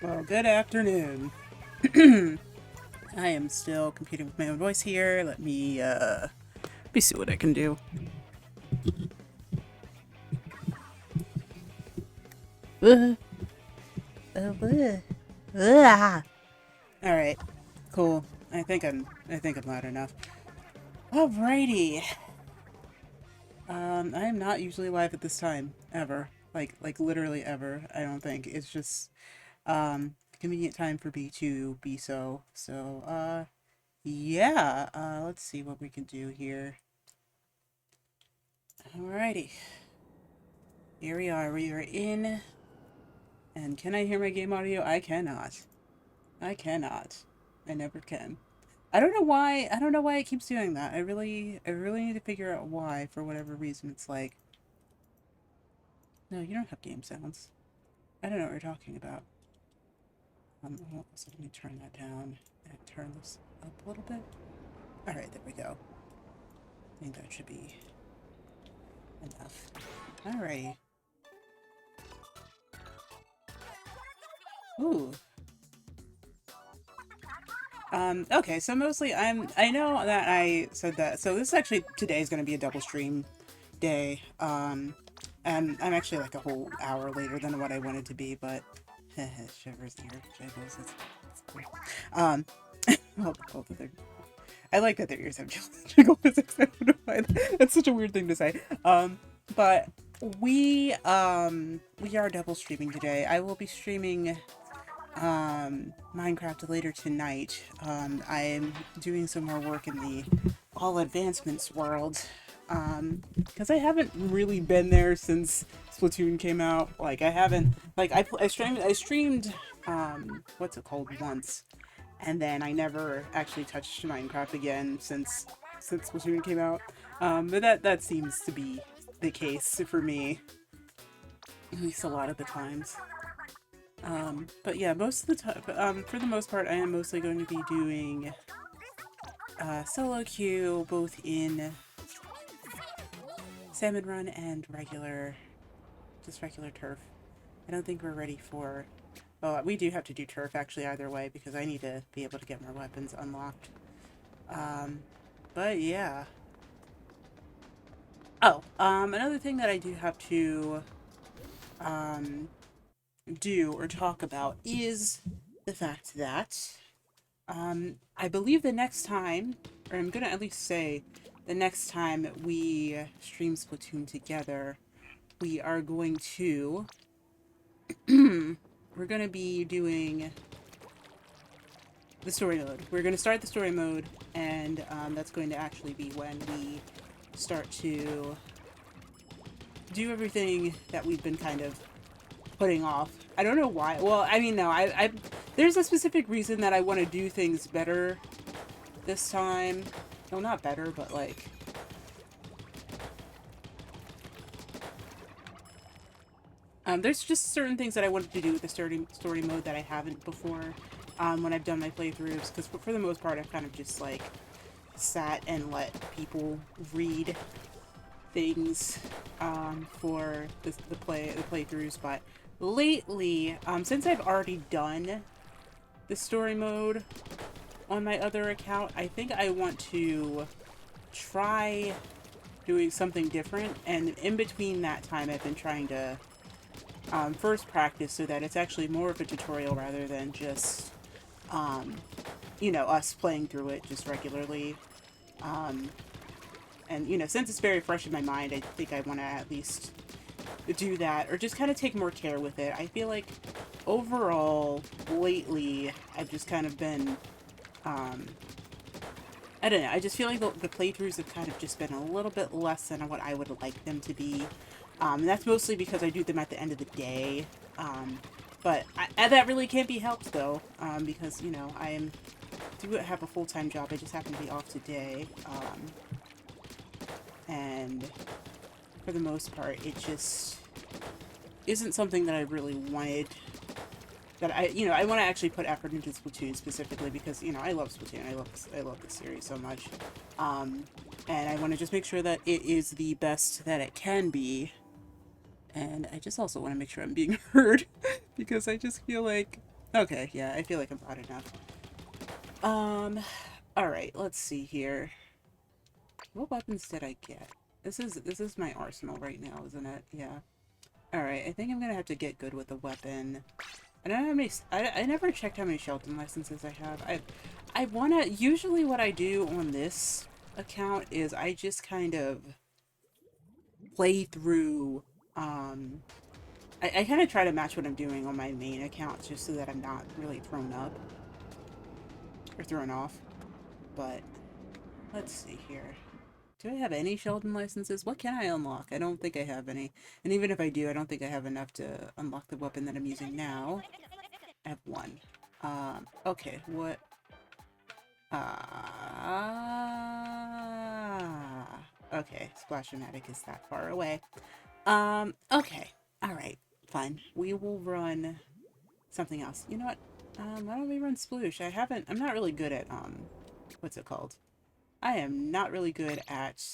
Well, good afternoon. I am still competing with my own voice here. Let me see what I can do. Uh, All right, cool. I think I'm loud enough. Alrighty. I am not usually live at this time ever. Like literally ever. I don't think it's just convenient time for me to be so. Yeah. Let's see what we can do here. Alrighty. Here we are. We are in. And can I hear my game audio? I cannot. I cannot. I never can. I don't know why. I don't know why it keeps doing that. I really need to figure out why. For whatever reason, it's like, no, you don't have game sounds. I don't know what you're talking about. So let me turn that down and turn this up a little bit. All right, there we go. I think that should be enough. All right. Ooh. Okay, so mostly I know that I said that, so this actually, today is going to be a double stream day, and I'm actually like a whole hour later than what I wanted to be, but, shivers, ear jiggles, it's cool. Um, both of their, I like that their ears have jiggle physics, I don't know why, that's such a weird thing to say, but we are double streaming today. I will be streaming Minecraft later tonight. I'm doing some more work in the all advancements world. Because I haven't really been there since Splatoon came out. Like I haven't, like I streamed, what's it called once, and then I never actually touched Minecraft again since Splatoon came out. But that seems to be the case for me, at least a lot of the times. But yeah, most of the time, for the most part, I am mostly going to be doing solo queue, both in Salmon Run and just regular turf. I don't think we're ready for. Well, we do have to do turf actually either way because I need to be able to get more weapons unlocked. Um, but yeah. Oh, another thing that I do have to um do or talk about is the fact that I believe the next time, or I'm gonna at least say the next time we stream Splatoon together, we are going to we're gonna be doing the story mode. We're gonna start the story mode, and that's going to actually be when we start to do everything that we've been kind of putting off. I don't know why. Well, I mean, no, there's a specific reason that I want to do things better this time. No, not better, but like, there's just certain things that I wanted to do with the story mode that I haven't before, when I've done my playthroughs, because for the most part, I've kind of just like sat and let people read things, for the playthroughs, but lately, since I've already done the story mode on my other account, I think I want to try doing something different, and in between that time I've been trying to first practice so that it's actually more of a tutorial rather than just us playing through it just regularly. um, and since it's very fresh in my mind, I think I want to at least do that, or just kind of take more care with it. I feel like overall lately I've just kind of been um, I don't know. I just feel like the playthroughs have kind of just been a little bit less than what I would like them to be. And that's mostly because I do them at the end of the day. But that really can't be helped though, because do have a full-time job. I just happen to be off today, and for the most part, it just isn't something that I really wanted. That I want to actually put effort into Splatoon specifically because I love Splatoon. I love this series so much, um, and I want to just make sure that it is the best that it can be. And I just also want to make sure I'm being heard because I just feel like Okay, yeah, I feel like I'm broad enough. Alright, let's see here. What weapons did I get? This is my arsenal right now, isn't it? Yeah. Alright, I think I'm gonna have to get good with the weapon. I don't know how many... I never checked how many Shelton licenses I have. I wanna... Usually what I do on this account is I just kind of play through... I kind of try to match what I'm doing on my main account just so that I'm not really thrown up. Or thrown off. But... Let's see here. Do I have any Sheldon licenses? What can I unlock? I don't think I have any. And even if I do, I don't think I have enough to unlock the weapon that I'm using now. I have one. Okay, what? Okay, Splashomatic is that far away. Okay. Alright, fine. We will run something else. You know what? Why don't we run Sploosh? I'm not really good at, what's it called? I am not really good at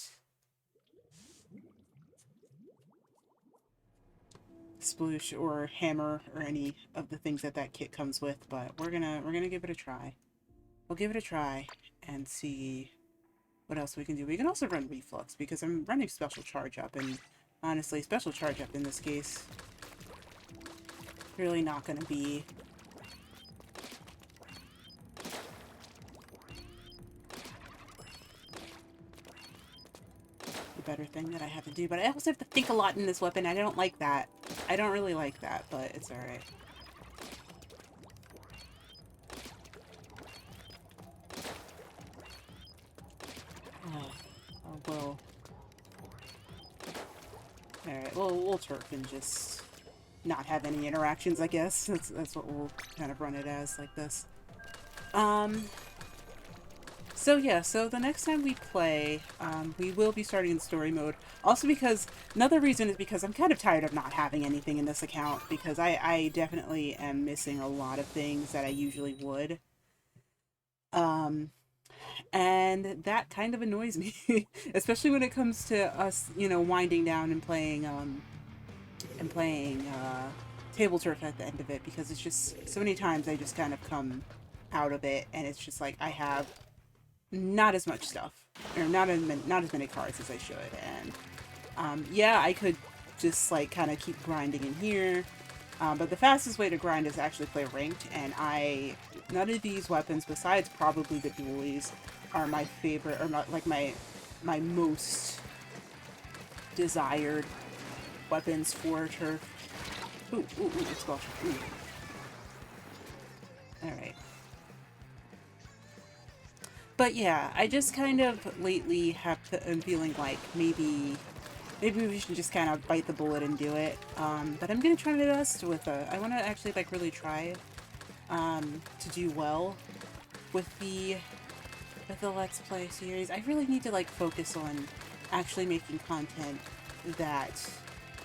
Sploosh or Hammer or any of the things that that kit comes with, but we're gonna give it a try. We'll give it a try and see what else we can do. We can also run Reflux because I'm running Special Charge Up, and honestly, Special Charge Up in this case really not gonna be the better thing that I have to do. But I also have to think a lot in this weapon. I don't like that. I don't really like that, but it's alright. Oh, well. Alright, well, we'll turf and just not have any interactions, I guess. That's what we'll kind of run it as, like this. So yeah, so the next time we play, we will be starting in story mode. Also because, another reason is because I'm kind of tired of not having anything in this account, because I definitely am missing a lot of things that I usually would. And that kind of annoys me, especially when it comes to us, you know, winding down and playing table turf at the end of it, because it's just, so many times I just kind of come out of it, and it's just like, I have not as much stuff, or not as many cards as I should, and yeah, I could just like kind of keep grinding in here, but the fastest way to grind is to actually play ranked, and none of these weapons, besides probably the dualies, are my favorite, or not like my most desired weapons for turf. Ooh, it's Welsh. Ooh. Alright. But yeah, I just kind of lately am feeling like maybe we should just kind of bite the bullet and do it. But I'm gonna try my best with I want to actually like really try to do well with the Let's Play series. I really need to like focus on actually making content that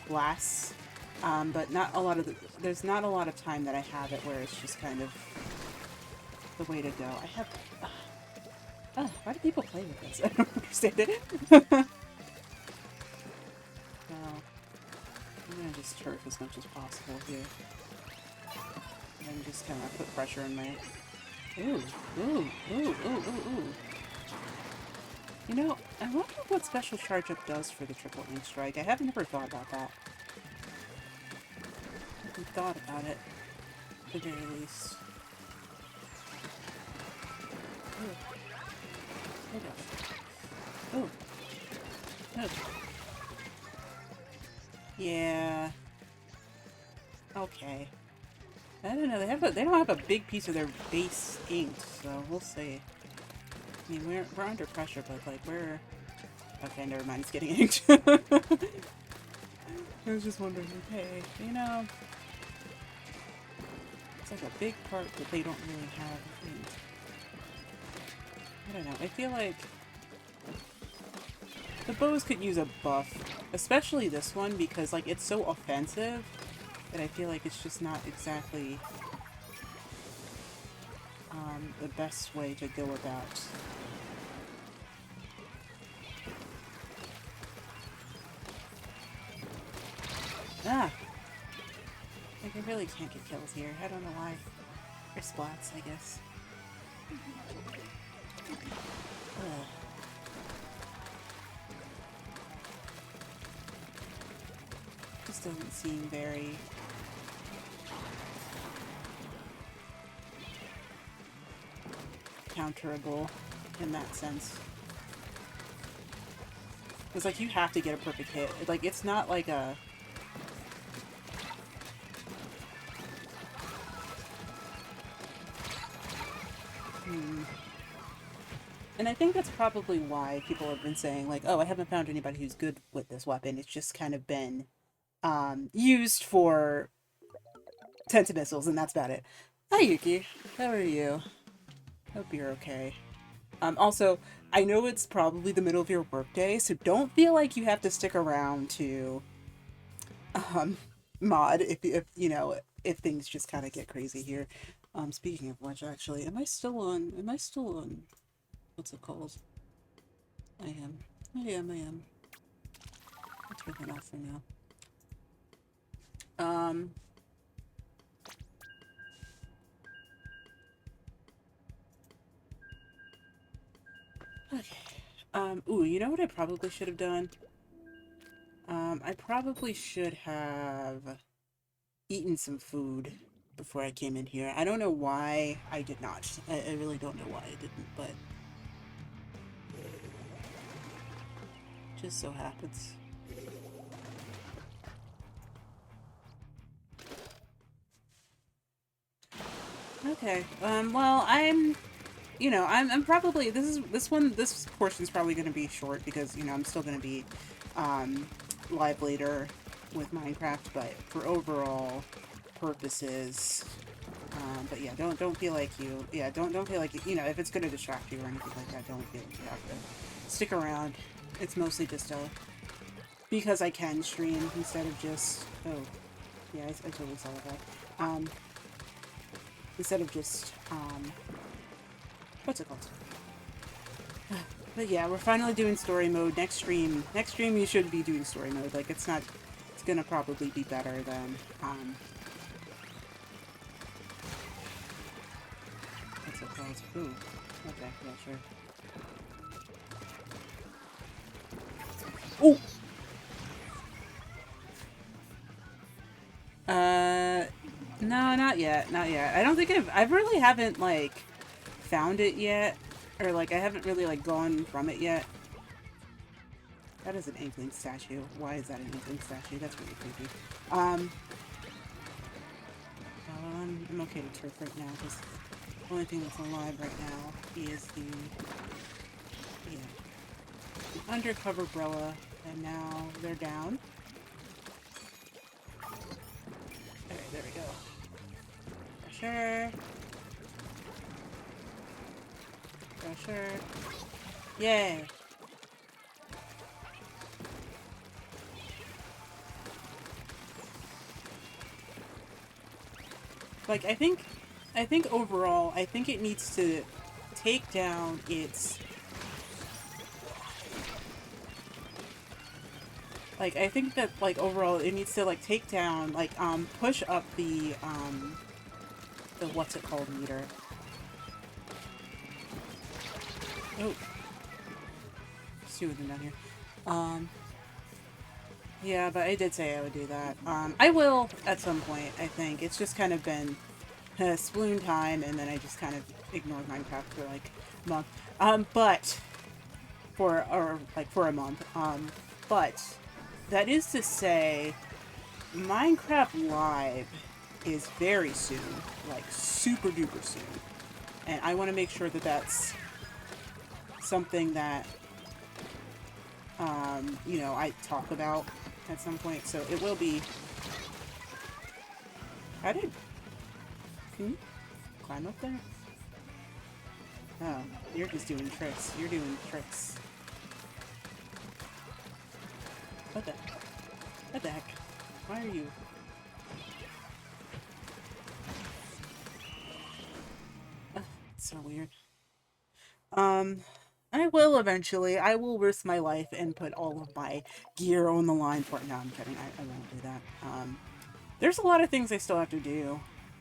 lasts. But there's not a lot of time that I have it where it's just kind of the way to go. I have. Oh, why do people play with this? I don't understand it. Well, I'm gonna just turf as much as possible here. And just kind of put pressure in my... Ooh. You know, I wonder what Special Charge Up does for the Triple Ink Strike. I haven't ever thought about that. I haven't thought about it, at the very least. Ooh. Oh. Yeah. Okay. I don't know. They don't have a big piece of their base inked, so we'll see. I mean, we're under pressure, but like we're. Okay, never mind. It's getting inked. I was just wondering. Hey, you know, it's like a big part that they don't really have inked. I don't know. I feel like the bows could use a buff, especially this one, because like it's so offensive that I feel like it's just not exactly the best way to go about. Ah! Like I really can't get kills here. I don't know why. Or splats, I guess. Ugh. Just doesn't seem very... counterable in that sense. It's like you have to get a perfect hit. Like, it's not like a... And I think that's probably why people have been saying, like, oh, I haven't found anybody who's good with this weapon. It's just kind of been used for tenta missiles, and that's about it. Hi, Yuki. How are you? Hope you're okay. Also, I know it's probably the middle of your workday, so don't feel like you have to stick around to mod if you know, if things just kind of get crazy here. Speaking of which, actually, am I still on what's it called? I am. I'll turn that off for now. Okay. Ooh, you know what I probably should have done? I probably should have eaten some food before I came in here. I don't know why I did not. I really don't know why I didn't, but just so happens. Okay. Well, I'm probably, this portion's probably going to be short because, you know, I'm still going to be, live later with Minecraft, but for overall purposes, but yeah, don't feel like don't feel like, you know, if it's going to distract you or anything like that, don't feel like you have to stick around. It's mostly just, because I can stream instead of just, oh, yeah, I totally saw that, instead of just, what's it called? But yeah, we're finally doing story mode. Next stream you should be doing story mode. Like, it's gonna probably be better than, what's it called? Ooh, okay, yeah, sure. Ooh! No, not yet, I don't think I really haven't, like, found it yet. Or, like, I haven't really, like, gone from it yet. That is an inkling statue. Why is that an inkling statue? That's really creepy. I'm okay to turf right now, because the only thing that's alive right now is the undercover Brella, and now they're down. Alright, there we go. Sure. Sure. Yay. Like, I think overall, I think it needs to take down its... Like, I think that, like, overall, it needs to, like, take down, like, push up the what's it called meter. Oh. There's two of them down here. Yeah, but I did say I would do that. I will at some point, I think. It's just kind of been Sploon time, and then I just kind of ignored Minecraft for, like, a month. But, for a month. But, that is to say, Minecraft Live is very soon. Like, super duper soon. And I want to make sure that that's something that, you know, I talk about at some point, so it will be... Can you climb up there? Oh, you're just doing tricks. You're doing tricks. What the heck? Why are you... It's so weird. I will eventually. I will risk my life and put all of my gear on the line for it. No, I'm kidding. I won't do that. There's a lot of things I still have to do.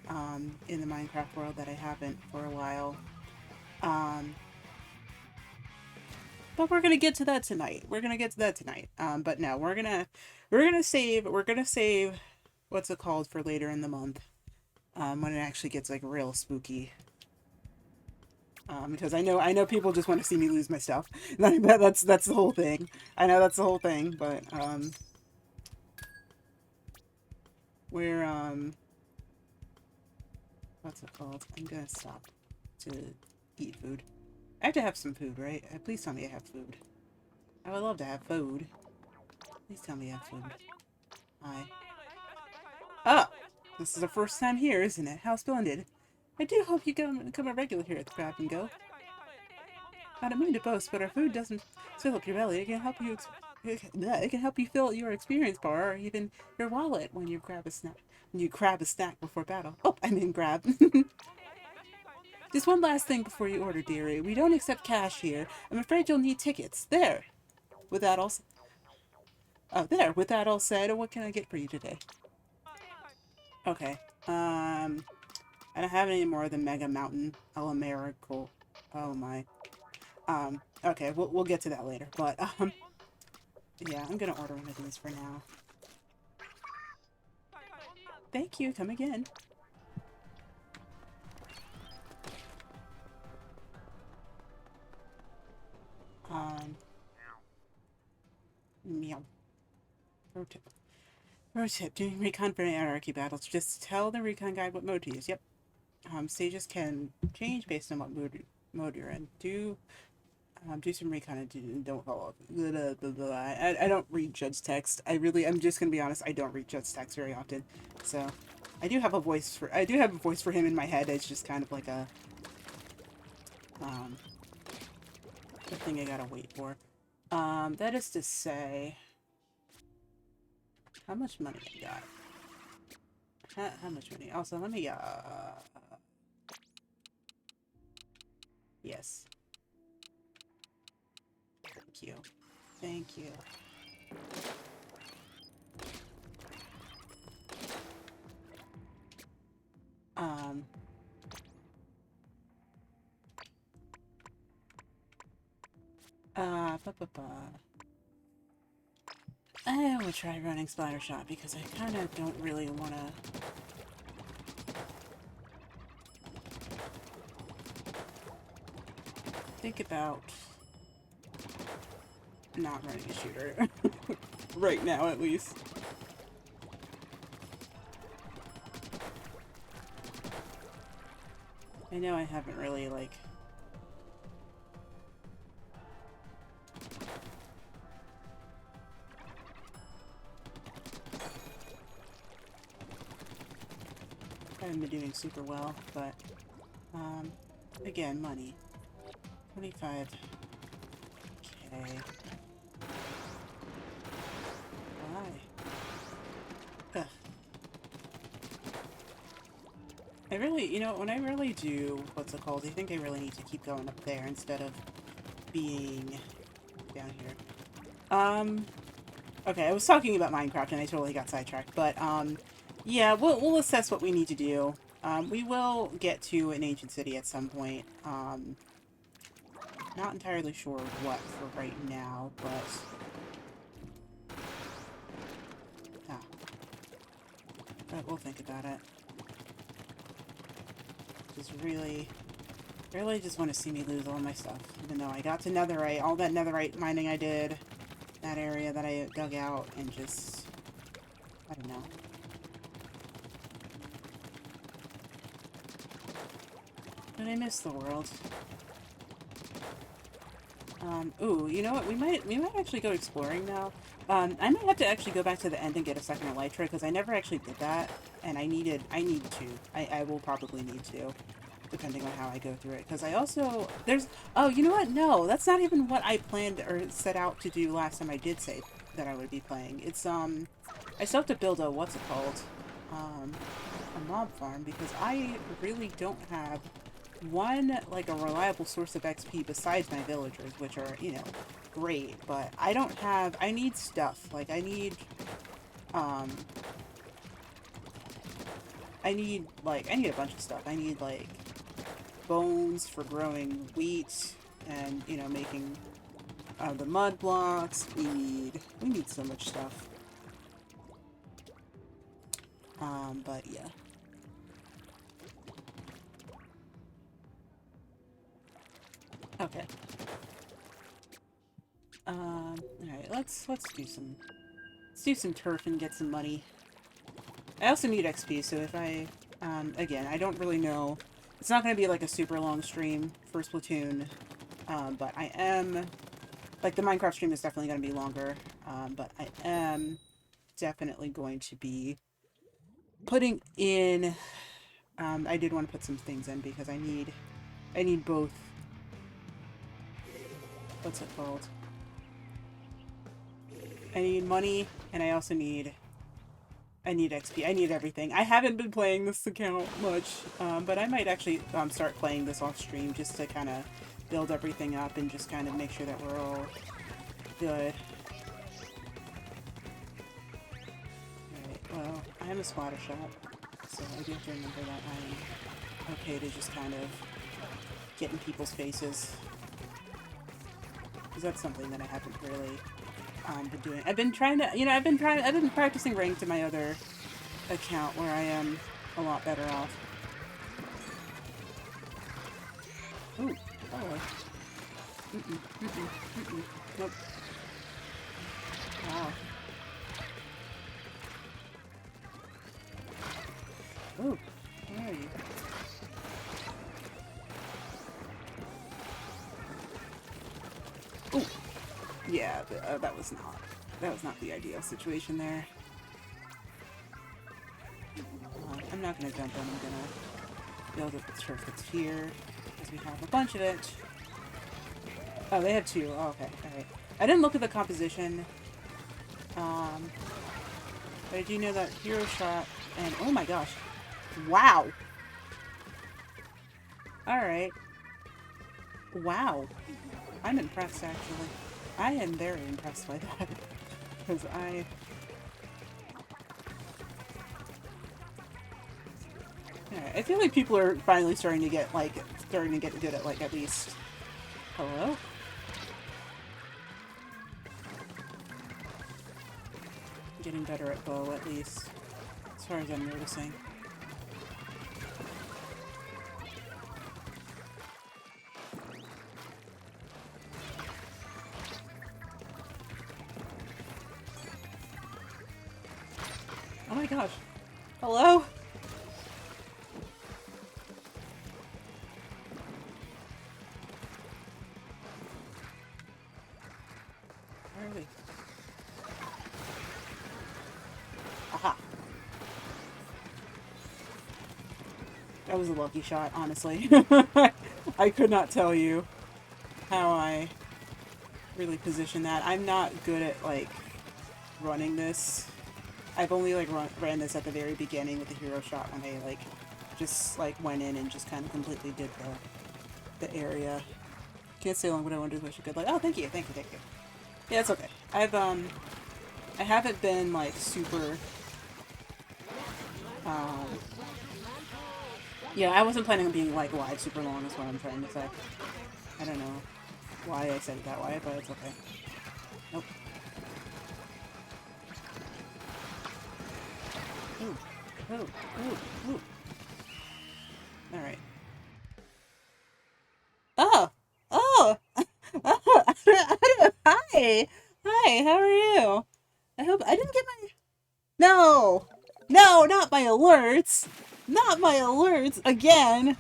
in the Minecraft world that I haven't for a while. Um, but we're gonna get to that tonight. We're gonna get to that tonight. But no, we're gonna save what's it called for later in the month. When it actually gets like real spooky. Because I know people just want to see me lose my stuff. That's the whole thing. I know that's the whole thing, but we're what's it called? I'm gonna stop to eat food. I have to have some food, right? Please tell me I have food. I would love to have food. Please tell me I have food. Hi. Ah! This is the first time here, isn't it? How splendid. I do hope you become a regular here at the Grab and Go. I don't mean to boast, but our food doesn't fill up your belly. It can help you it can help you fill your experience bar or even your wallet when you grab a snack. When you grab a snack before battle. Oh, I mean grab. Just one last thing before you order, dearie. We don't accept cash here. I'm afraid you'll need tickets. There. With that all there. With that all said, what can I get for you today? Okay. I don't have any more of the Mega Mountain Miracle. Oh my. Okay, we'll get to that later. But yeah, I'm gonna order one of these for now. Thank you. Come again. Meow. Pro tip. Pro tip. Doing recon for anarchy battles. Just tell the recon guide what mode to use. Yep. Stages can change based on what mode you're in. Do some recon and don't follow up. Blah, blah, blah. I don't read judge text. I'm just gonna be honest, I don't read judge text very often. So, I do have a voice for him in my head. It's just kind of like a thing I gotta wait for. That is to say, how much money I got? How much money? Also, let me, yes. Thank you. Thank you. I will try running Splatter Shot because I kind of don't really want to think about not running a shooter. Right now, at least. I know I haven't really, like... I haven't been doing super well, but, again, money. 25. Okay. Why? Ugh. I really, when I really do, what's it called, I think I really need to keep going up there instead of being down here. Okay, I was talking about Minecraft and I totally got sidetracked, but, yeah, we'll assess what we need to do. We will get to an ancient city at some point. Not entirely sure what for right now, but... But we'll think about it. Just really just want to see me lose all my stuff. Even though I got to netherite, all that netherite mining I did, that area that I dug out, and just... I don't know. But I miss the world. Ooh, you know what? We might actually go exploring now. I might have to actually go back to the end and get a second elytra, because I never actually did that, and I need to. I will probably need to, depending on how I go through it, because I also, oh, you know what? No, that's not even what I planned or set out to do last time I did say that I would be playing. It's, I still have to build a, what's it called? A mob farm, because I really don't have one, like, a reliable source of XP besides my villagers, which are, great, but I need stuff. Like, I need, I need a bunch of stuff. I need, like, bones for growing wheat and, you know, making the mud blocks. We need so much stuff. But yeah. Okay. Alright, let's do some turf and get some money. I also need XP, so if I, again, I don't really know. It's not going to be like a super long stream for Splatoon, but I am, like, the Minecraft stream is definitely going to be longer, but I am definitely going to be putting in, I did want to put some things in because I need both, what's it called? I need money, and I also need XP. I need everything. I haven't been playing this account much, but I might actually start playing this off stream just to kind of build everything up and just kind of make sure that we're all good. Alright, well, I am a spotter shot, so I do have to remember that I'm okay to just kind of get in people's faces. Because that's something that I haven't really been doing. I've been trying to, you know, I've been practicing ranked to my other account where I am a lot better off. Ooh, oh. Nope. Wow. Ooh, where are you? Ooh. Yeah, that was not the ideal situation there. I'm not gonna jump in. I'm gonna build up the turf that's here because we have a bunch of it. Oh, they have two. Oh, okay, all right. I didn't look at the composition, but I do know that hero shot and oh my gosh, wow. All right. Wow. I'm impressed actually. I am very impressed by that. Because Alright, I feel like people are finally starting to get good at, like, at least... Hello? Getting better at bow, at least. As far as I'm noticing. Oh my gosh. Hello? Where are we? Aha. That was a lucky shot, honestly. I could not tell you how I really positioned that. I'm not good at, like, running this. I've only, like, ran this at the very beginning with the hero shot when I, like, just, like, went in and just kind of completely did the area. Can't say long, but I wanted to wish you good luck. Oh, thank you. Yeah, it's okay. I haven't been, like, super, yeah, I wasn't planning on being, like, live super long is what I'm trying to say. I don't know why I said it that way, but it's okay. Nope. Ooh. Ooh. Ooh. Ooh. Alright. Oh! Oh! Hi! Hi, how are you? I hope I didn't get my... No! No, not my alerts! Not my alerts! Again!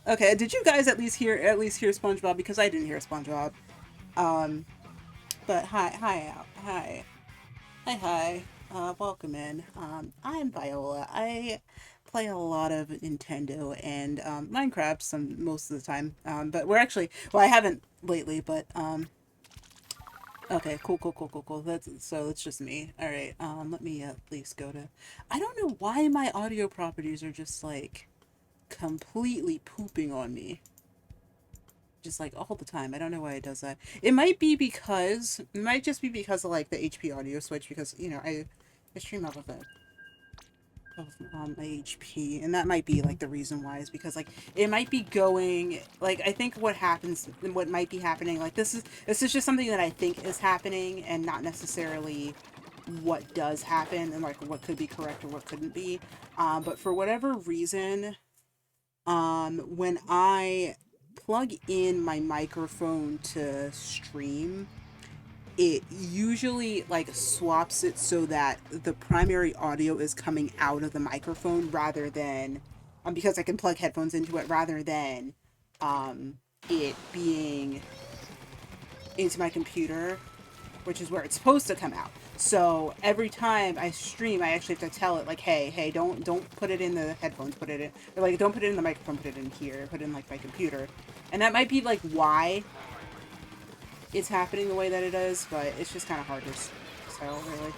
Okay, did you guys at least hear SpongeBob? Because I didn't hear SpongeBob. But hi. Welcome in. I'm Viola. I play a lot of Nintendo and, Minecraft most of the time. But we're actually, well, I haven't lately, but, okay, cool. So it's just me. Alright, let me at least go to, I don't know why my audio properties are just, like, completely pooping on me. Just, like, all the time. I don't know why it does that. It might just be because of, like, the HP audio switch, because, you know, I stream off of it. of my HP, and that might be like the reason why is because like it might be going like I think what happens, what might be happening, like this is just something that I think is happening and not necessarily what does happen and like what could be correct or what couldn't be. But for whatever reason, when I plug in my microphone to stream, it usually like swaps it so that the primary audio is coming out of the microphone rather than because I can plug headphones into it rather than it being into my computer, which is where it's supposed to come out. So every time I stream, I actually have to tell it like, hey, don't put it in the headphones, put it in, or like don't put it in the microphone, put it in here, put it in like my computer, and that might be like why it's happening the way that it is, but it's just kind of hard to tell, really.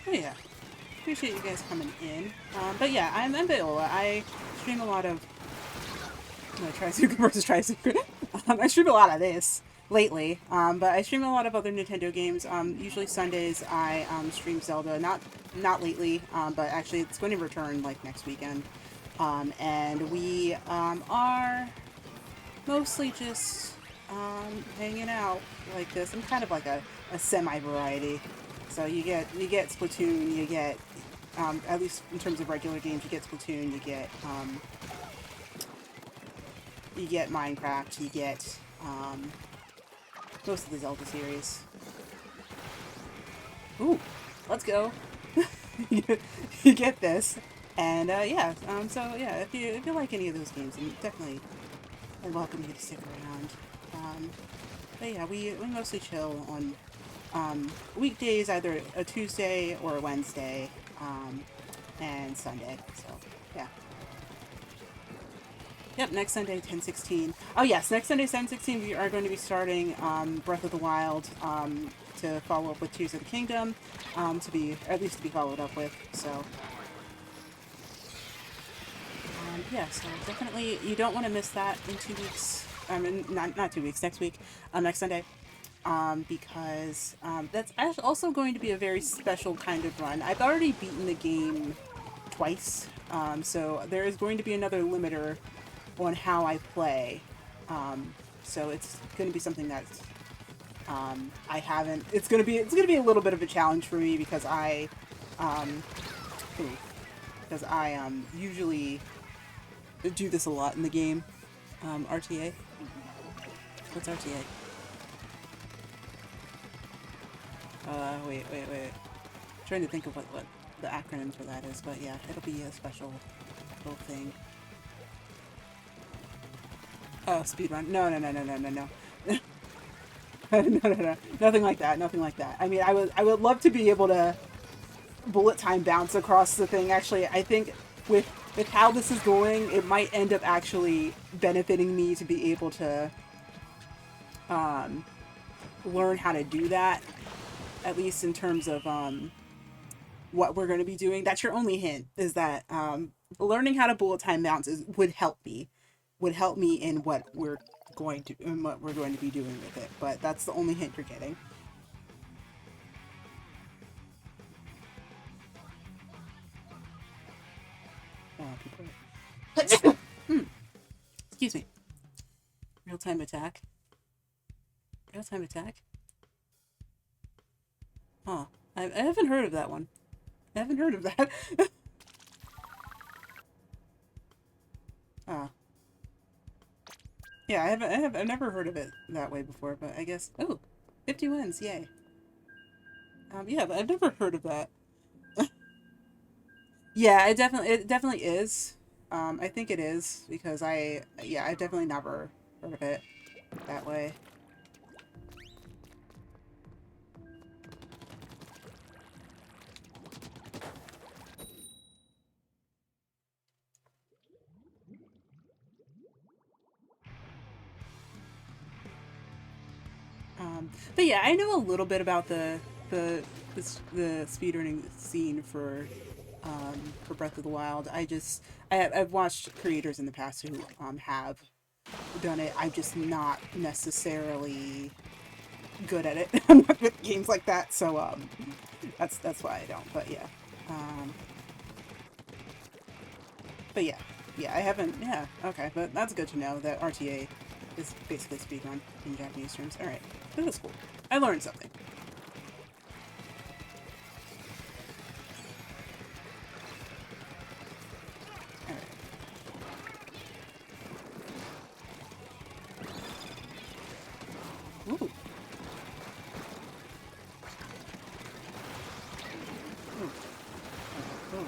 Oh yeah, appreciate you guys coming in. But yeah, I'm Viola. I stream a lot of Trizuka versus Trizuka. I stream a lot of this lately, but I stream a lot of other Nintendo games. Usually Sundays I stream Zelda. Not lately, but actually it's going to return like next weekend. And we are mostly just hanging out like this. I'm kind of like a semi variety. So you get Splatoon, you get at least in terms of regular games, you get Splatoon, you get Minecraft, you get most of the Zelda series. Ooh, let's go. You get this, and yeah. So yeah, if you like any of those games, then definitely I welcome you to stick around. But yeah, we mostly chill on weekdays, either a Tuesday or a Wednesday, and Sunday. So yeah. Yep, next Sunday, 10/16. Oh yes, next Sunday, 10/16, we are going to be starting Breath of the Wild to follow up with Tears of the Kingdom, to be, at least to be followed up with. So yeah, so definitely you don't want to miss that in 2 weeks. Not 2 weeks, next week, next Sunday. Because that's also going to be a very special kind of run. I've already beaten the game twice, so there is going to be another limiter on how I play. So it's going to be something that I haven't. It's gonna be a little bit of a challenge for me because um, usually do this a lot in the game. RTA. What's RTA? Wait. I'm trying to think of what the acronym for that is, but yeah, it'll be a special little thing. Oh, speedrun. No. No. Nothing like that. Nothing like that. I mean, I would love to be able to bullet time bounce across the thing. Actually, I think with how this is going, it might end up actually benefiting me to be able to learn how to do that, at least in terms of what we're going to be doing. That's your only hint, is that learning how to bullet time bounce would help me in what we're going to be doing with it. But that's the only hint you're getting. People excuse me. Real time attack. Real time attack. Huh. I haven't heard of that one. I haven't heard of that. Oh. Yeah, I've never heard of it that way before, but I guess. Oh, 50 wins, yay. Yeah, but I've never heard of that. Yeah, it definitely is. I think it is because I've definitely never heard of it that way. But yeah, I know a little bit about the the speedrunning scene for Breath of the Wild. I've watched creators in the past who have done it. I'm just not necessarily good at it. I'm not good at games like that, so that's why I don't. But yeah, um, but yeah, I haven't. Yeah, okay, but that's good to know that RTA is basically speedrun in Japanese terms. All right, that was cool. I learned something. All right. Ooh. Ooh. Ooh.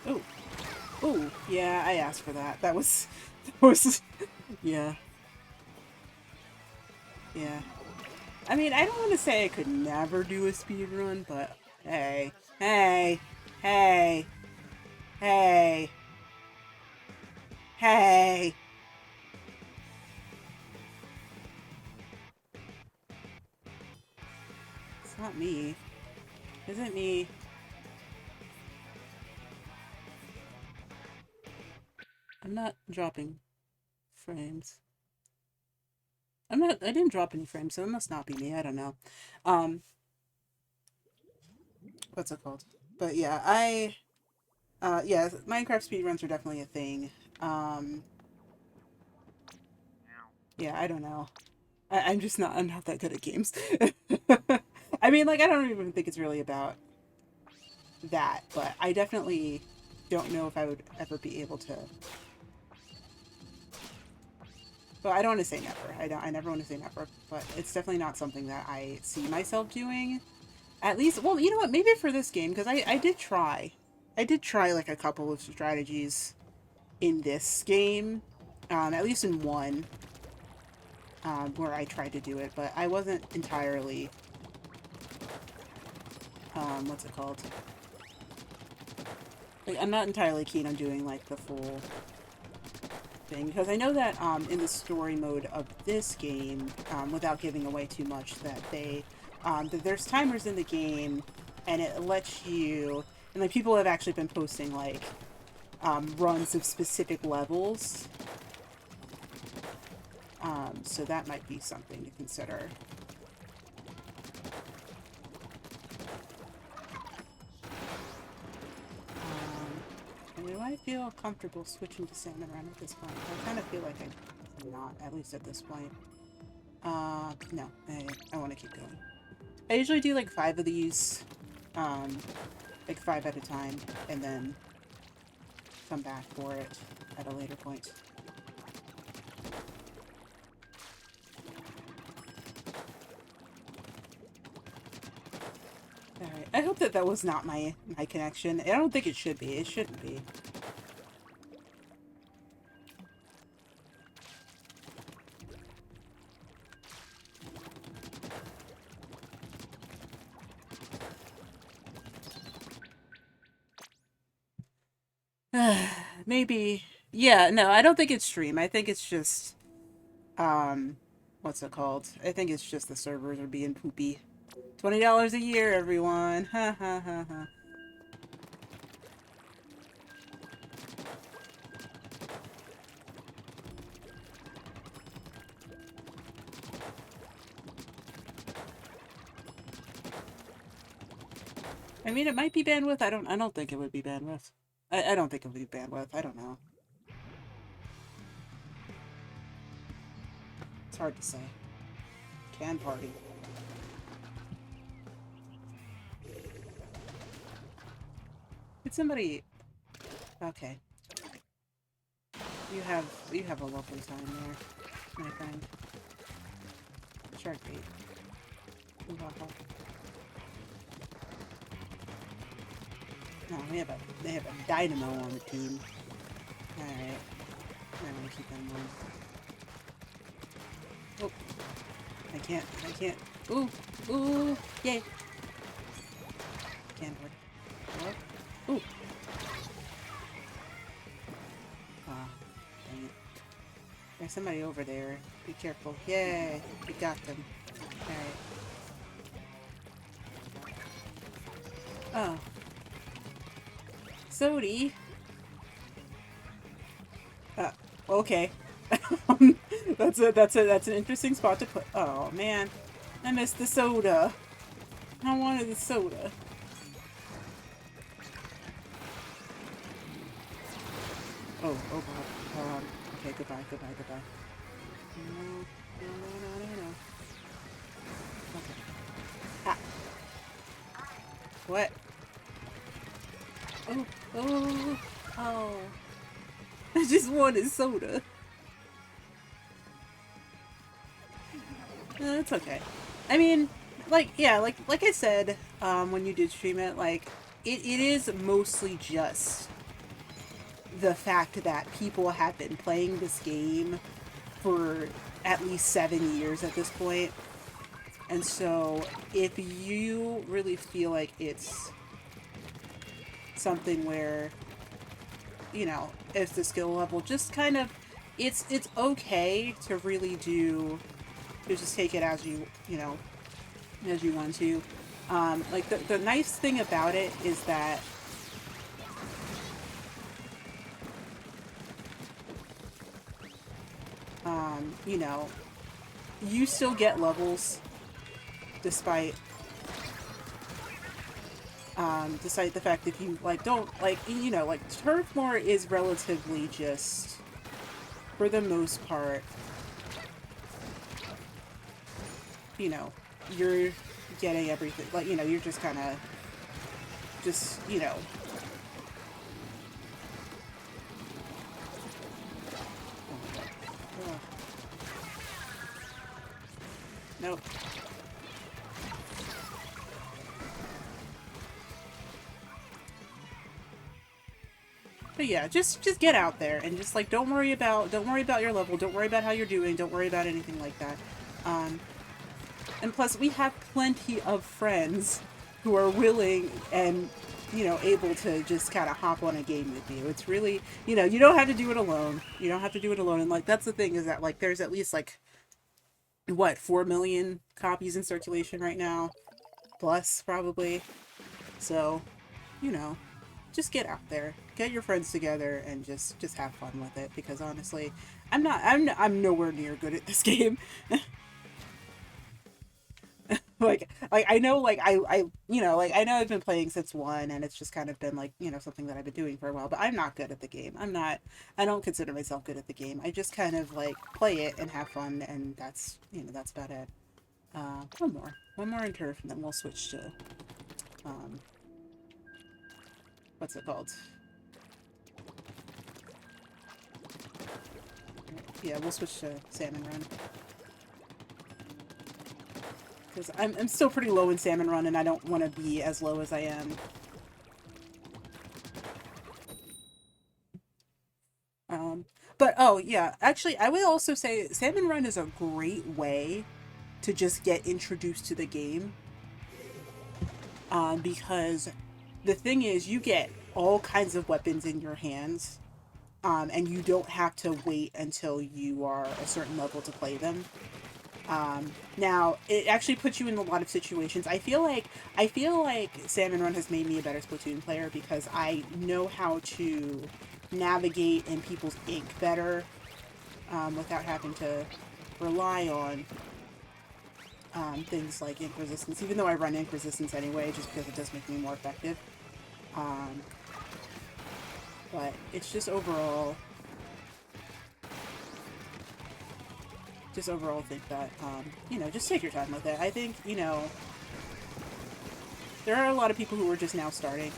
Ooh. Ooh. Yeah, I asked for that. That was, that was, yeah, yeah. I mean, I don't want to say I could never do a speed run, but hey, hey, hey, hey, hey. It's not me. Isn't me? I'm not dropping frames. I'm not. I didn't drop any frames, so it must not be me. I don't know. Um, what's it called? But yeah, yeah, Minecraft speedruns are definitely a thing. Um, yeah, I don't know. I'm just not. I'm not that good at games. I mean, like, I don't even think it's really about that, but I definitely don't know if I would ever be able to. Well, I don't want to say never. I don't. I never want to say never, but it's definitely not something that I see myself doing. At least, well, you know what? Maybe for this game, because I did try. I did try like a couple of strategies in this game, at least in one, where I tried to do it, but I wasn't entirely, what's it called? Like, I'm not entirely keen on doing like the full thing, because I know that in the story mode of this game, without giving away too much, that that there's timers in the game, and it lets you, and like people have actually been posting like runs of specific levels, so that might be something to consider. Do I feel comfortable switching to salmon run at this point? I kind of feel like I'm not, at least at this point. No, I want to keep going. I usually do like 5 of these, like 5 at a time, and then come back for it at a later point. Alright, I hope that that was not my connection. I don't think it should be. It shouldn't be. Maybe. Yeah, no, I don't think it's stream. I think it's just, what's it called? I think it's just the servers are being poopy. $20 a year, everyone. Ha ha ha ha. I mean, it might be bandwidth. I don't think it would be bandwidth. I don't think it would be bandwidth. I don't know. It's hard to say. Can party. Did somebody... Okay. You have a lovely time there, my friend. Shark bait. No, they have a dynamo on the team. Alright. I'm gonna keep them on. Oh. I can't. Ooh! Ooh! Yay! Can't work. Hello? Ooh! Ah. There's somebody over there. Be careful. Yay! We got them. Alright. Oh. Sodi. Okay. That's an interesting spot to put. Oh man, I missed the soda. I wanted the soda. Oh god. Okay, goodbye. No. Okay. Ah. What? Oh. I just wanted soda. It's okay. I mean, like, yeah, like I said, when you did stream it, like, it is mostly just the fact that people have been playing this game for at least 7 years at this point. And so, if you really feel like it's something where, you know, if the skill level just kind of, it's okay to really do, to just take it as you know, as you want to. Like, the nice thing about it is that you know, you still get levels despite the fact that you, like, don't, like, you know, like, Turfmore is relatively just, for the most part, you know, you're getting everything, like, you know, you're just kind of, just, you know. Oh. Nope. But yeah, just get out there and just, like, don't worry about your level, don't worry about how you're doing, don't worry about anything like that. And plus, we have plenty of friends who are willing and, you know, able to just kind of hop on a game with you. It's really, you know, you don't have to do it alone. You don't have to do it alone. And, like, that's the thing, is that, like, there's at least, like, what, 4 million copies in circulation right now? Plus, probably. So, you know, just get out there, get your friends together, and just have fun with it. Because honestly, I'm nowhere near good at this game. like I know, like, I you know, like, I know I've been playing since 1, and it's just kind of been, like, you know, something that I've been doing for a while, but I'm not good at the game. I don't consider myself good at the game. I just kind of, like, play it and have fun, and that's, you know, that's about it. One more in turf, and then we'll switch to what's it called? Yeah, we'll switch to Salmon Run. Because I'm still pretty low in Salmon Run, and I don't want to be as low as I am. But, oh, yeah. Actually, I would also say Salmon Run is a great way to just get introduced to the game. Because the thing is, you get all kinds of weapons in your hands, and you don't have to wait until you are a certain level to play them. Now, it actually puts you in a lot of situations. I feel like Salmon Run has made me a better Splatoon player because I know how to navigate in people's ink better, without having to rely on things like ink resistance, even though I run ink resistance anyway, just because it does make me more effective. But it's just overall think that, you know, just take your time with it. I think, you know, there are a lot of people who are just now starting.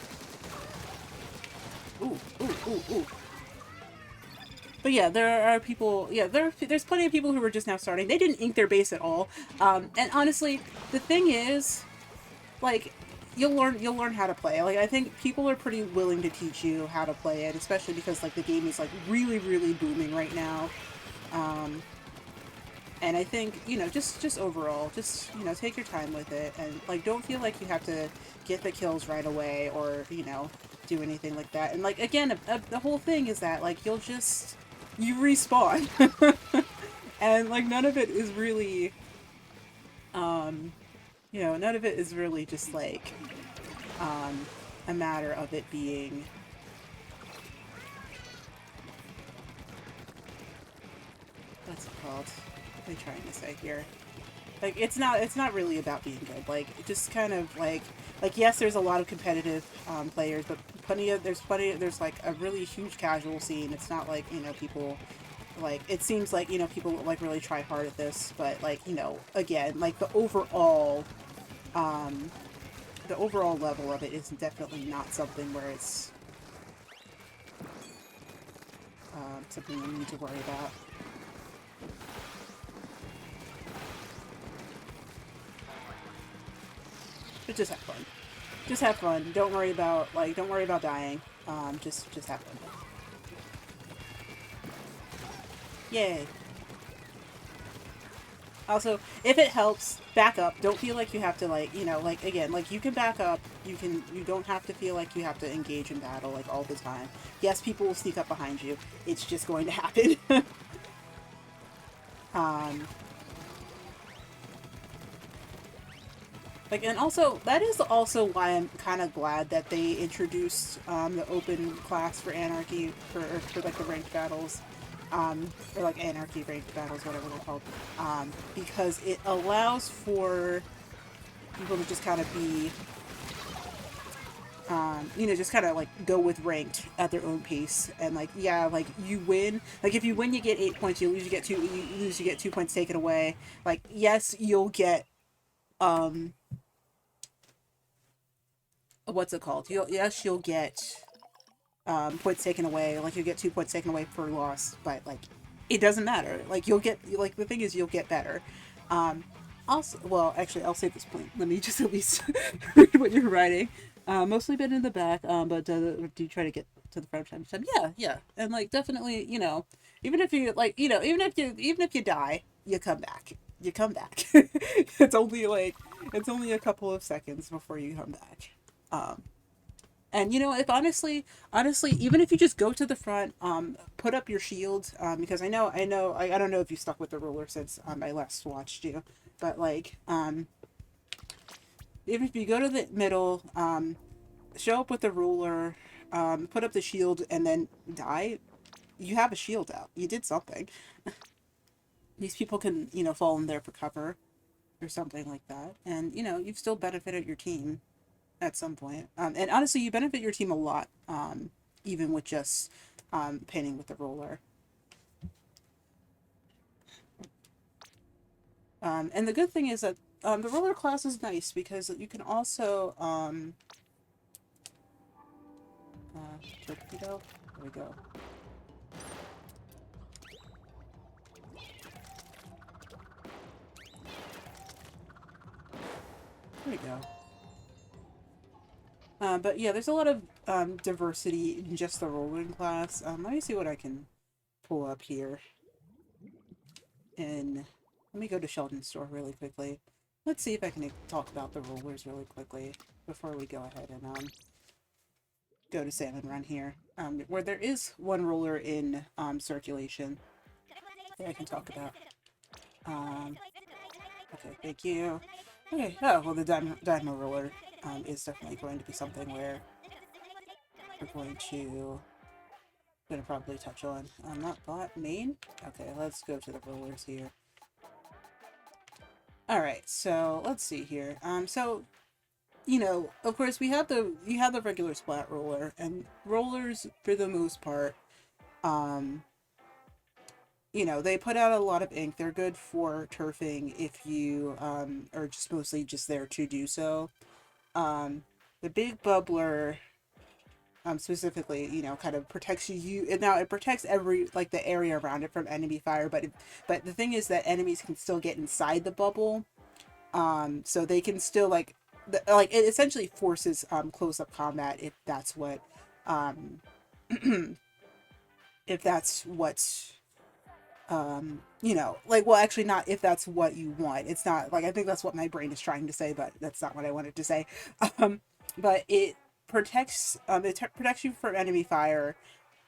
Ooh. But yeah, there are people, yeah, there's plenty of people who are just now starting. They didn't ink their base at all. And honestly, the thing is, like, you'll learn how to play. Like, I think people are pretty willing to teach you how to play it, especially because, like, the game is, like, really, really booming right now. And I think, you know, just overall, just, you know, take your time with it, and, like, don't feel like you have to get the kills right away or, you know, do anything like that. And, like, again, the whole thing is that, like, you'll just, you respawn. And like none of it is really you know, none of it is really just like um a matter of it being what's it called? What am I trying to say here? Like it's not really about being good. Like it just kind of like yes, there's a lot of competitive players, but there's like a really huge casual scene. It's not like, you know, people like it seems like, you know, people like really try hard at this, but like, you know, again, like um the overall level of it is definitely not something where it's something you need to worry about. But just have fun. Just have fun. Don't worry about dying. Just have fun. Yay. Also, if it helps, back up. Don't feel like you have to like, you know, like again, like you can back up. You don't have to feel like you have to engage in battle like all the time. Yes, people will sneak up behind you. It's just going to happen. um Like, and also, that is also why I'm kind of glad that they introduced the open class for Anarchy, for like the ranked battles, or like Anarchy ranked battles, whatever they're called, because it allows for people to just kind of be, you know, just kind of like go with ranked at their own pace, and like, yeah, like you win, like if you win, you get 8 points, you lose, you get 2 points taken away. Like, yes, you'll get, um, what's it called? You'll get points taken away. Like you get 2 points taken away per loss, but like it doesn't matter. Like you'll get like the thing is you'll get better. Um, also, well, actually, I'll save this point. Let me just at least read what you're writing. Mostly been in the back, but do you try to get to the front time to time? Yeah, yeah, and like definitely, you know, even if you like, you know, even if you die, you come back. You come back. It's only a couple of seconds before you come back. Um, and you know, if honestly, even if you just go to the front, put up your shield, because I don't know if you stuck with the ruler since I last watched you, but like, even if you go to the middle, show up with the ruler, put up the shield, and then die, you have a shield out. You did something. These people can, you know, fall in there for cover or something like that, and you know, you've still benefited your team at some point. And honestly, you benefit your team a lot, even with just painting with the roller. And the good thing is that the roller class is nice because you can also torpedo. There we go. There we go. But yeah, there's a lot of diversity in just the rolling class. Let me see what I can pull up here. And let me go to Sheldon's store really quickly. Let's see if I can talk about the rollers really quickly before we go ahead and go to Salmon Run here, where there is one roller in circulation that I can talk about. Um, okay, thank you. Okay, oh, well, the Dynamo roller is definitely going to be something where we're going to probably touch on. Not bot, main? Okay, let's go to the rollers here. Alright, so let's see here. So you know, of course, you have the regular splat roller, and rollers for the most part, um, you know, they put out a lot of ink. They're good for turfing if you are just mostly just there to do so. Um, the big bubbler, specifically, you know, kind of protects you. Now it protects every like the area around it from enemy fire, but the thing is that enemies can still get inside the bubble, so they can still like it essentially forces close up combat um if that's what's you know, like, well, actually not if that's what you want. It's not like, I think that's what my brain is trying to say, but that's not what I wanted to say. um but it protects you from enemy fire,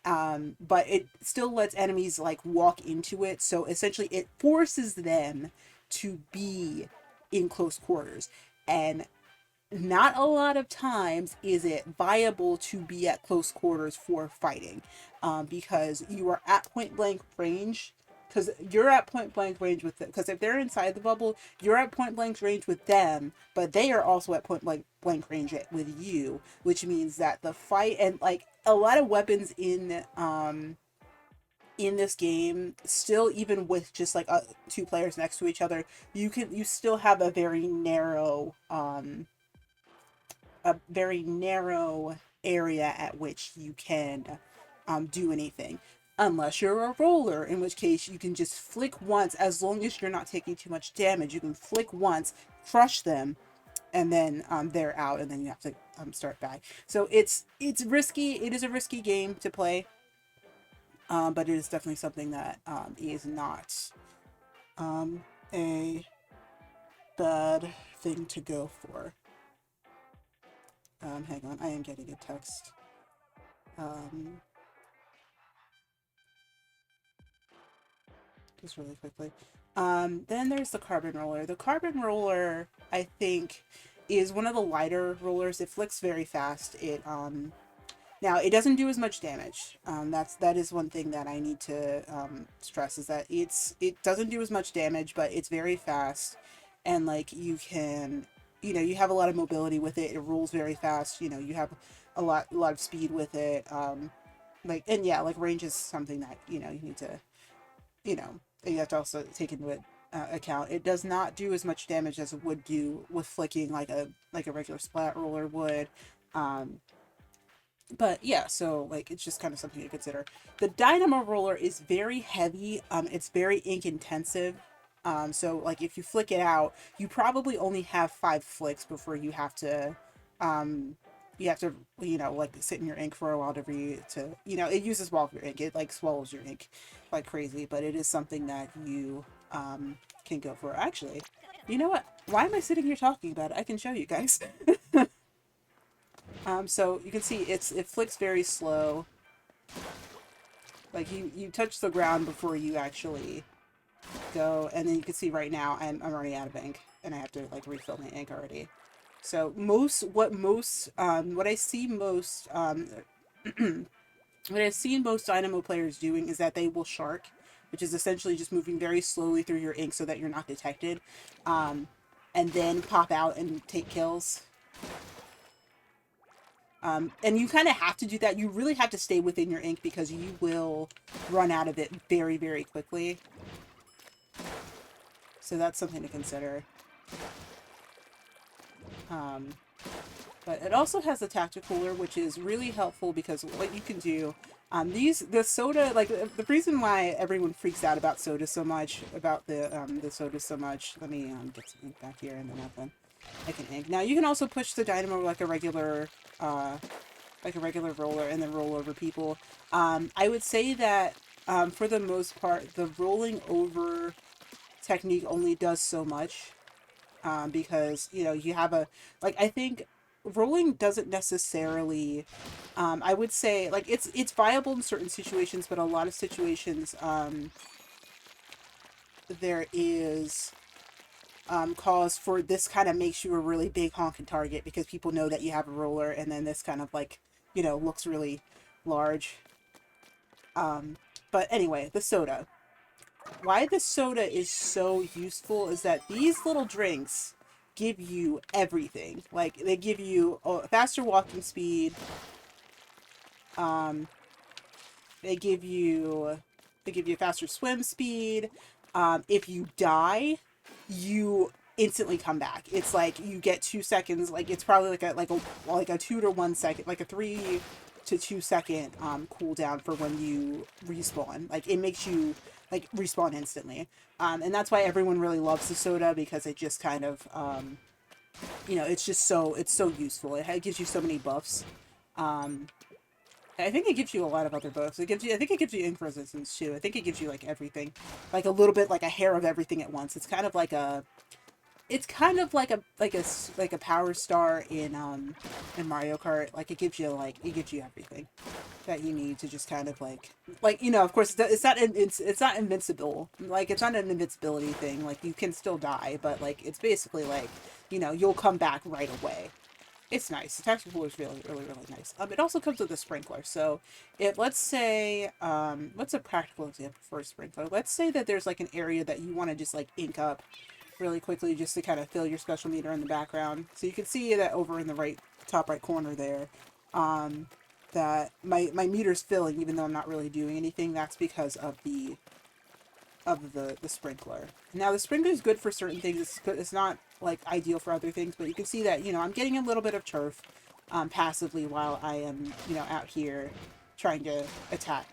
But it still lets enemies like walk into it. So essentially, it forces them to be in close quarters. And not a lot of times is it viable to be at close quarters for fighting, because you are at point blank range. Because you're at point blank range with them. Because if they're inside the bubble, you're at point blank range with them, but they are also at point blank range with you, which means that the fight and like a lot of weapons in this game still, even with just like two players next to each other, you still have a very narrow area at which you can do anything. Unless you're a roller, in which case you can just flick once, as long as you're not taking too much damage. You can flick once, crush them, and then they're out, and then you have to start back. So it's risky. It is a risky game to play, but it is definitely something that is not a bad thing to go for. Hang on, I am getting a text. Um, just really quickly. Then there's the carbon roller. The carbon roller, I think, is one of the lighter rollers. It flicks very fast. Now it doesn't do as much damage. That is one thing that I need to stress, is that it doesn't do as much damage, but it's very fast, and like you can, you have a lot of mobility with it. It rolls very fast. You have a lot of speed with it. Like, and yeah, like range is something that you need to, you know you have to also take into account. It does not do as much damage as it would do with flicking like a regular splat roller would. Um, but yeah, so like it's just kind of something to consider. The dynamo roller is very heavy. It's very ink intensive. So like if you flick it out, you probably only have 5 flicks before um you have to like sit in your ink for a while it uses all of your ink. It like swallows your ink like crazy, but it is something that you can go for. Actually, you know what? Why am I sitting here talking about it? I can show you guys. So you can see it flicks very slow. Like you touch the ground before you actually go, and then you can see right now I'm already out of ink, and I have to like refill my ink already. So what I see most what I've seen most Dynamo players doing is that they will shark, which is essentially just moving very slowly through your ink so that you're not detected, and then pop out and take kills. And you kind of have to do that. You really have to stay within your ink because you will run out of it very, very quickly. So that's something to consider. But it also has the tacticooler, which is really helpful because what you can do, the soda, like the reason why everyone freaks out about soda so much, the soda so much. Let me get some ink back here, and then I can ink. Now you can also push the dynamo like a regular roller and then roll over people. I would say that for the most part, the rolling over technique only does so much, because you have I think rolling doesn't necessarily, I would say, like it's viable in certain situations, but a lot of situations there is cause for this kind of makes you a really big honking target because people know that you have a roller, and then this kind of like looks really large. But anyway, the soda. Why the soda is so useful is that these little drinks give you everything. Like they give you faster walking speed. Um, they give you faster swim speed. If you die, you instantly come back. It's like you get 2 seconds. Like it's probably like a 2 to 1 second, like a 3 to 2 second cooldown for when you respawn. Like it makes you like respawn instantly. And that's why everyone really loves the soda, because it just kind of it's so useful. It gives you so many buffs. I think it gives you a lot of other buffs. I think it gives you ink resistance too. I think it gives you like everything, like a little bit, like a hair of everything at once. It's kind of like a power star in Mario Kart. Like it gives you everything. that you need to just kind of like you know, of course it's not invincible, like it's not an invincibility thing, like you can still die, but like it's basically like, you know, you'll come back right away. It's nice. The tactical cooler is really nice. It also comes with a sprinkler. So, let's say, what's a practical example for a sprinkler? Let's say that there's like an area that you want to just like ink up really quickly, just to kind of fill your special meter in the background. So you can see that over in the top right corner there, that my meter's filling even though I'm not really doing anything. That's because of the sprinkler. Now the sprinkler is good for certain things. It's not like ideal for other things, but you can see that, you know, I'm getting a little bit of turf passively while I am, you know, out here trying to attack.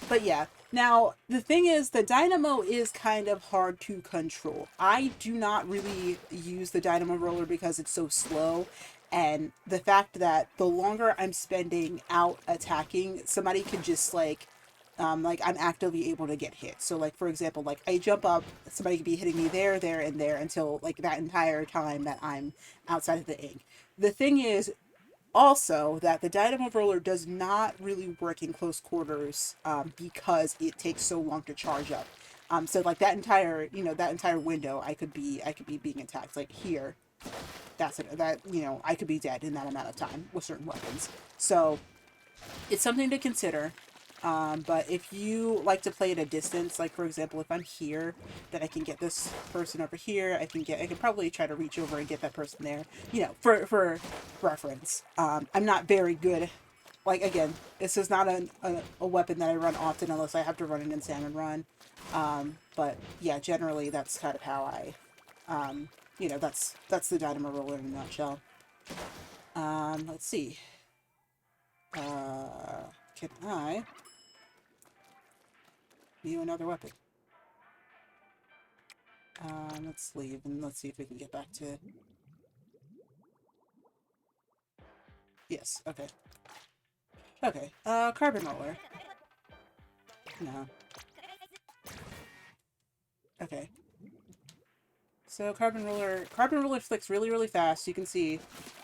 But yeah, now the thing is, the dynamo is kind of hard to control. I do not really use the dynamo roller because it's so slow, and the fact that the longer I'm spending out attacking, somebody could just like I'm actively able to get hit. So like for example, like I jump up, somebody could be hitting me there, there, and there until like that entire time that I'm outside of the ink. The thing is also that the dynamo roller does not really work in close quarters because it takes so long to charge up. So like that entire, you know, that entire window, I could be being attacked. Like here, that's it. That, you know, I could be dead in that amount of time with certain weapons. So it's something to consider. But if you like to play at a distance, like for example, if I'm here, then I can get this person over here. I can probably try to reach over and get that person there. You know, for reference. I'm not very good. Like again, this is not a weapon that I run often unless I have to run an in salmon run. But yeah, generally that's kind of how you know, that's the dynamo roller in a nutshell. Let's see. Can I view another weapon? Let's leave and let's see if we can get back to... Yes, okay. Okay, carbon roller. No. Okay. So carbon roller flicks really fast, you can see,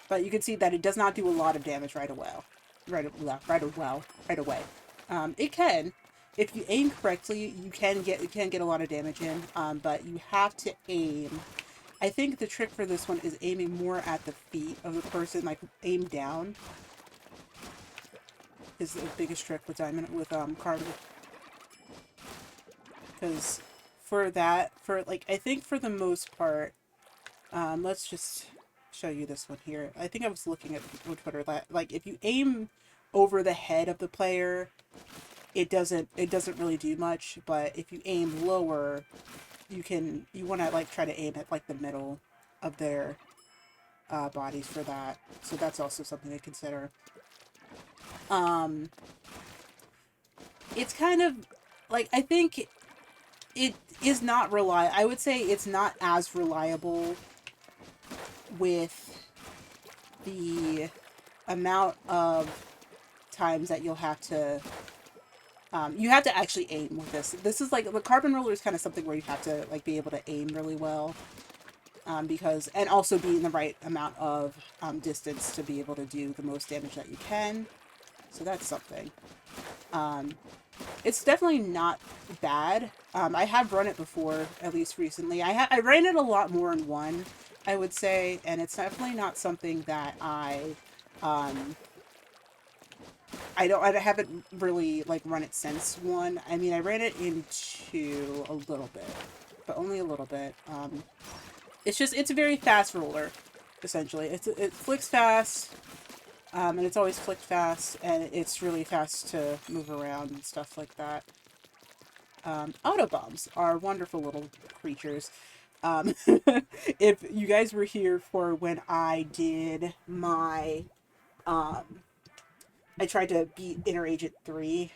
but you can see that it does not do a lot of damage right away. Right away. It can, if you aim correctly, you can get a lot of damage in, but you have to aim. I think the trick for this one is aiming more at the feet of the person, like aim down is the biggest trick with carbon. Because I think for the most part, let's just show you this one here. I think I was looking at Twitter that like if you aim over the head of the player, it doesn't really do much, but if you aim lower, you want to like try to aim at like the middle of their bodies for that. So that's also something to consider. It's kind of like, I think it is not I would say it's not as reliable with the amount of times that you'll have to you have to actually aim with this. This is like, the carbon roller is kind of something where you have to like be able to aim really well, because, and also be in the right amount of distance to be able to do the most damage that you can. So that's something. It's definitely not bad. I have run it before, at least recently. I ran it a lot more in 1, I would say, and it's definitely not something that I haven't really like run it since 1. I mean, I ran it in 2 a little bit, but only a little bit. It's a very fast roller, essentially. It flicks fast. And it's always flicked fast, and it's really fast to move around and stuff like that. Autobombs are wonderful little creatures. If you guys were here for when I did my, I tried to beat Inner Agent 3,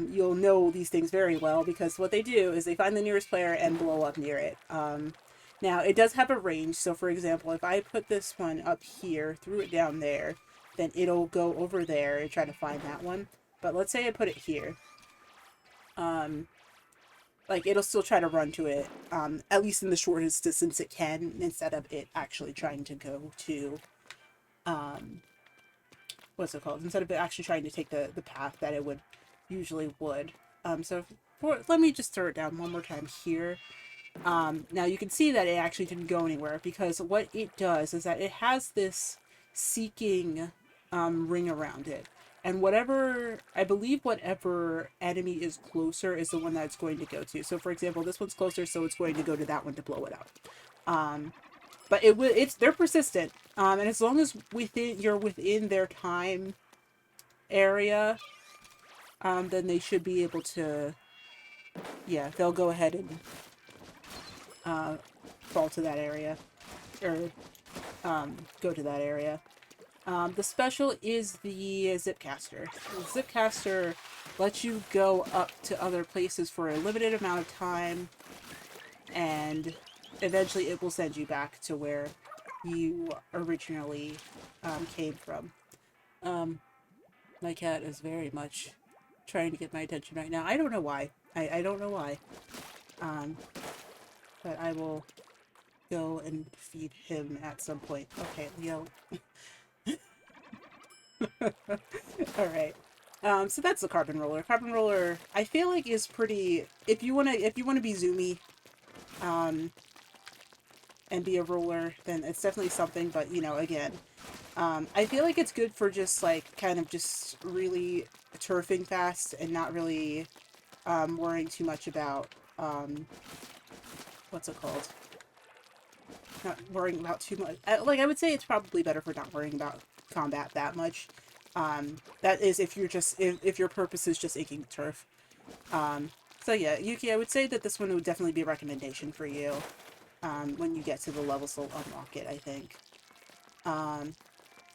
you'll know these things very well, because what they do is they find the nearest player and blow up near it. Now, it does have a range, so for example, if I put this one up here, threw it down there, then it'll go over there and try to find that one. But let's say I put it here. Like, it'll still try to run to it, at least in the shortest distance it can, instead of it actually trying to go to what's it called? Instead of actually trying to take the path that it would usually would. Let me just throw it down one more time here. Now you can see that it actually didn't go anywhere because what it does is that it has this seeking ring around it. And I believe whatever enemy is closer is the one that it's going to go to. So for example, this one's closer, so it's going to go to that one to blow it up. But they're persistent. And as long as you're within their time area, then they should be able to, yeah, they'll go ahead and fall to that area, or go to that area. The special is the Zipcaster. The Zipcaster lets you go up to other places for a limited amount of time, and eventually it will send you back to where you originally came from. My cat is very much trying to get my attention right now. I don't know why. I don't know why. But I will go and feed him at some point. Okay, Leo. Alright. So that's the carbon roller. Carbon roller, I feel like, is pretty, if you wanna be zoomy, and be a roller, then it's definitely something, but you know, again, I feel like it's good for just like kind of just really turfing fast and not really worrying too much about what's it called? Not worrying about too much. Like, I would say it's probably better for not worrying about combat that much. That is if you're just if your purpose is just inking turf. So yeah, Yuki, I would say that this one would definitely be a recommendation for you when you get to the levels to unlock it, I think.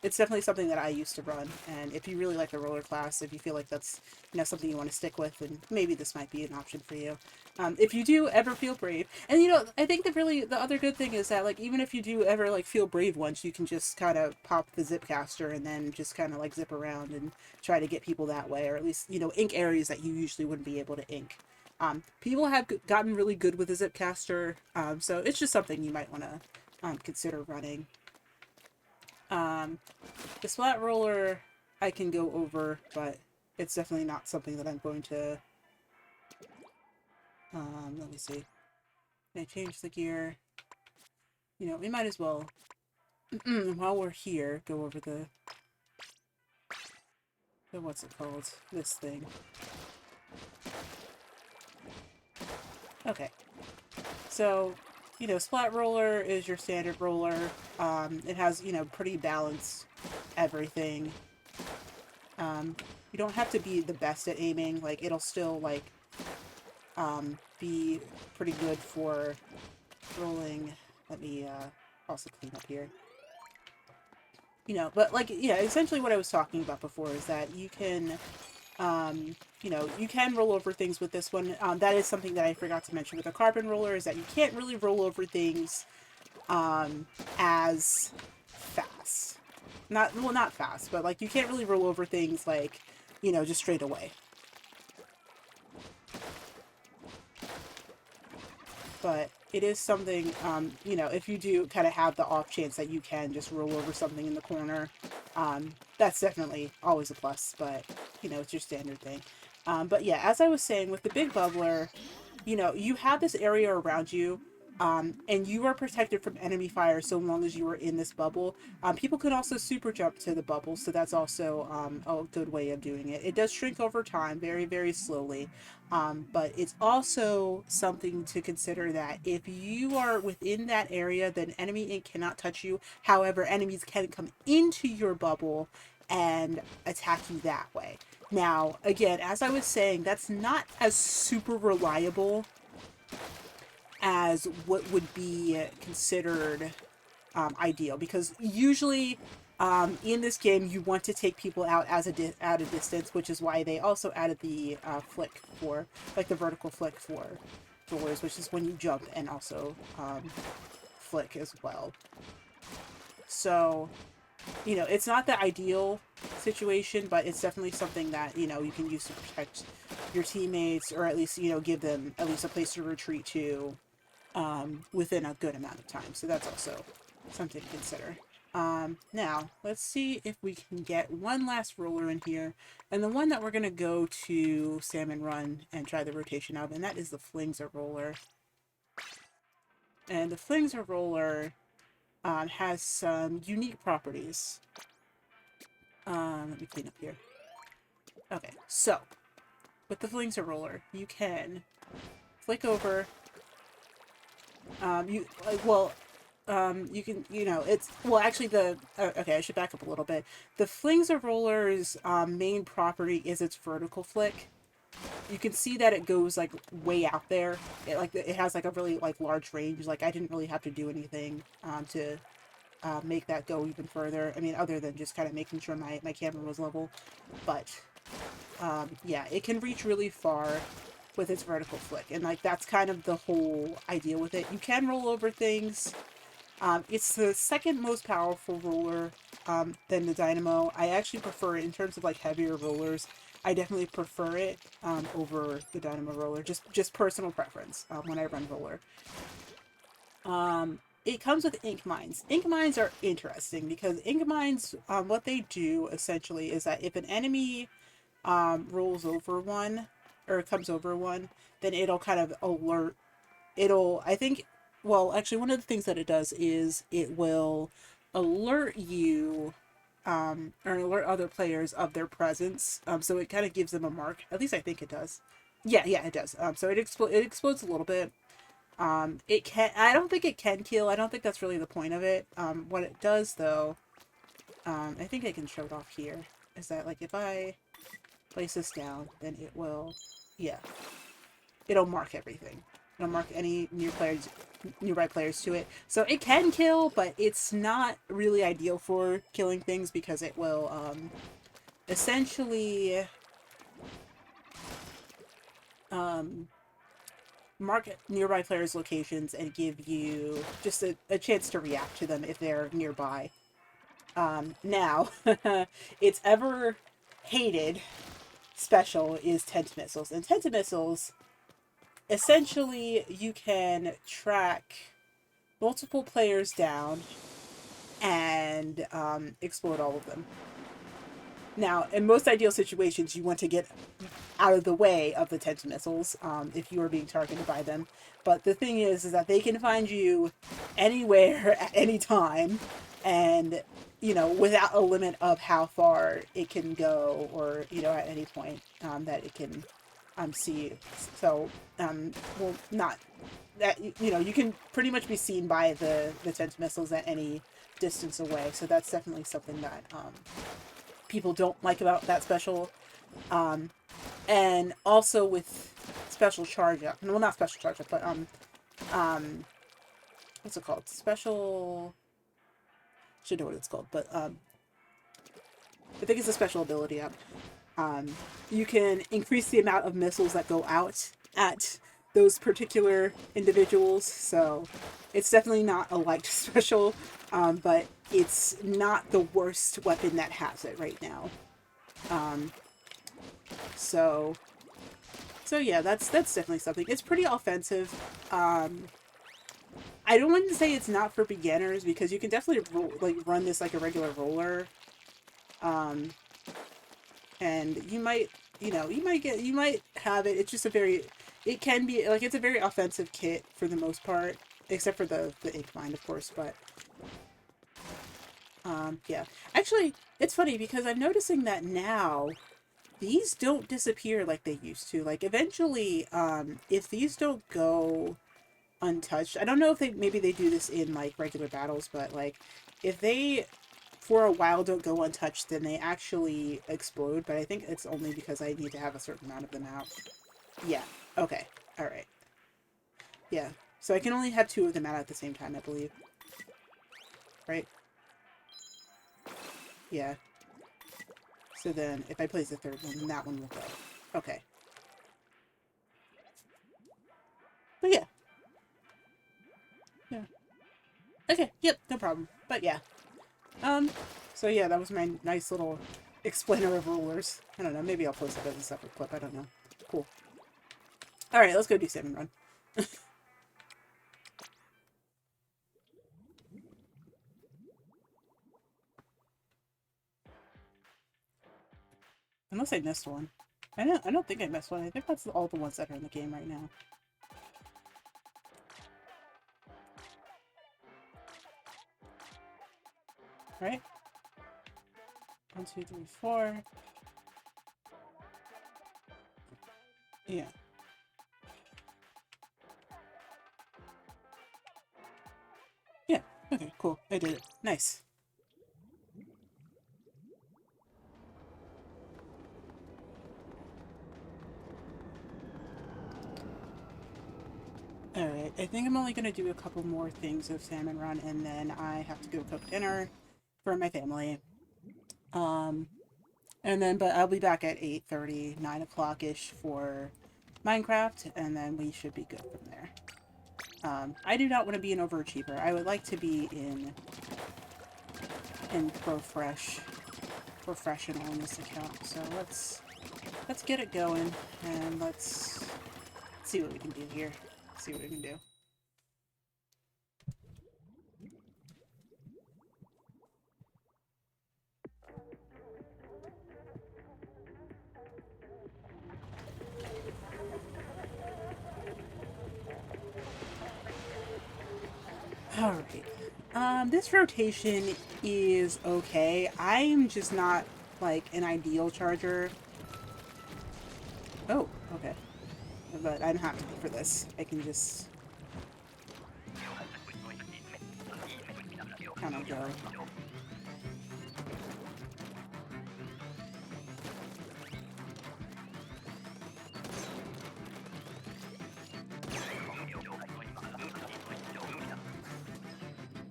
It's definitely something that I used to run, and if you really like the roller class, if you feel like that's, you know, something you want to stick with, then maybe this might be an option for you. If you do ever feel brave, and you know, I think that really the other good thing is that, like, even if you do ever like feel brave once, you can just kind of pop the Zipcaster and then just kind of like zip around and try to get people that way, or at least, you know, ink areas that you usually wouldn't be able to ink. People have gotten really good with the Zipcaster, so it's just something you might want to consider running. The splat roller I can go over, but it's definitely not something that I'm going to, let me see. Can I change the gear? You know, we might as well, while we're here, go over the what's it called? This thing. Okay. So, you know, splat roller is your standard roller. It has, you know, pretty balanced everything. You don't have to be the best at aiming. Like, it'll still, like, be pretty good for rolling. Let me, also clean up here. You know, but, like, yeah, essentially what I was talking about before is that you can, you know, you can roll over things with this one. That is something that I forgot to mention with a carbon roller, is that you can't really roll over things, as fast. Not fast, but, like, you can't really roll over things, like, you know, just straight away. But it is something, you know, if you do kind of have the off chance that you can just roll over something in the corner, that's definitely always a plus, but, you know, it's your standard thing. But yeah, as I was saying, with the big bubbler, you know, you have this area around you, and you are protected from enemy fire so long as you are in this bubble. People can also super jump to the bubble, so that's also a good way of doing it. It does shrink over time, very, very slowly, but it's also something to consider that if you are within that area, then enemy ink cannot touch you. However, enemies can come into your bubble and attack you that way. Now, again, as I was saying, that's not as super reliable as what would be considered ideal, because usually in this game you want to take people out as at a distance, which is why they also added the flick for, like, the vertical flick for doors, which is when you jump and also flick as well. So, you know, it's not the ideal situation, but it's definitely something that, you know, you can use to protect your teammates, or at least, you know, give them at least a place to retreat to within a good amount of time. So that's also something to consider. Now, let's see if we can get one last roller in here. And the one that we're going to go to Salmon Run and try the rotation of, and that is the Flingser roller. And the Flingser roller has some unique properties. Let me clean up here. Okay, so, with the Flingser roller, you can flick over. You can, it's, well, actually okay, I should back up a little bit. The Flingser roller's main property is its vertical flick. You can see that it goes, like, way out there. It has, like, a really, like, large range. Like, I didn't really have to do anything to make that go even further. I mean, other than just kind of making sure my camera was level. But, yeah, it can reach really far with its vertical flick. And, like, that's kind of the whole idea with it. You can roll over things. It's the second most powerful roller than the Dynamo. I actually prefer it in terms of, like, heavier rollers. I definitely prefer it over the Dynamo roller. Just personal preference when I run roller. It comes with ink mines. Ink mines are interesting because ink mines, what they do essentially is that if an enemy rolls over one or comes over one, then it'll kind of alert. I think, well, actually, one of the things that it does is it will alert you or alert other players of their presence. So it kind of gives them a mark. At least I think it does. Yeah, it does. So it explodes a little bit. I don't think it can kill. I don't think that's really the point of it. What it does though, I think I can show it off here, is that, like, if I place this down, then it will, yeah, it'll mark everything. It'll mark any nearby players to it. So it can kill, but it's not really ideal for killing things because it will, essentially, mark nearby players' locations and give you just a chance to react to them if they're nearby. Now, its ever hated special is tent missiles. And tent missiles, essentially, you can track multiple players down and explode all of them. Now, in most ideal situations, you want to get out of the way of the tent missiles if you are being targeted by them. But the thing is that they can find you anywhere at any time, and, without a limit of how far it can go, or, at any point that it can see you. So, well, not that, you can pretty much be seen by the tent missiles at any distance away. So that's definitely something that people don't like about that special. And also with special charge up. Well, not special charge up, but what's it called? Special, should know what it's called, but I think it's a special ability up. You can increase the amount of missiles that go out at those particular individuals. So it's definitely not a liked special, but it's not the worst weapon that has it right now. So yeah, that's definitely something. It's pretty offensive. I don't want to say it's not for beginners because you can definitely run this like a regular roller. And you might have it. It's just it can be like, it's a very offensive kit for the most part, except for the ink mine, of course, but yeah. Actually, it's funny because I'm noticing that now these don't disappear like they used to. Like, eventually, if these don't go untouched, I don't know if maybe they do this in, like, regular battles, but, like, if they, for a while, don't go untouched, then they actually explode, but I think it's only because I need to have a certain amount of them out. Yeah, okay, alright. Yeah, so I can only have 2 of them out at the same time, I believe. Right? Yeah. So then, if I place the 3rd one, then that one will go. Okay. But yeah. Yeah. Okay, yep, no problem. But yeah. So yeah, that was my nice little explainer of rulers. I don't know, maybe I'll post it as a separate clip, I don't know. Cool. Alright, let's go do Salmon Run. Unless I missed one. I don't think I missed one. I think that's all the ones that are in the game right now. Right? 1, 2, 3, 4. Yeah. Yeah. Okay, cool. I did it. Nice. Alright, I think I'm only going to do a couple more things of Salmon Run, and then I have to go cook dinner for my family. And then, but I'll be back at 8:30, 9 o'clock-ish for Minecraft, and then we should be good from there. I do not want to be an overachiever. I would like to be in professional on this account. So let's get it going, and let's see what we can do here. See what we can do. Alright. This rotation is okay. I'm just not, like, an ideal charger. Oh, okay. But I'm happy for this. I can just kind of go.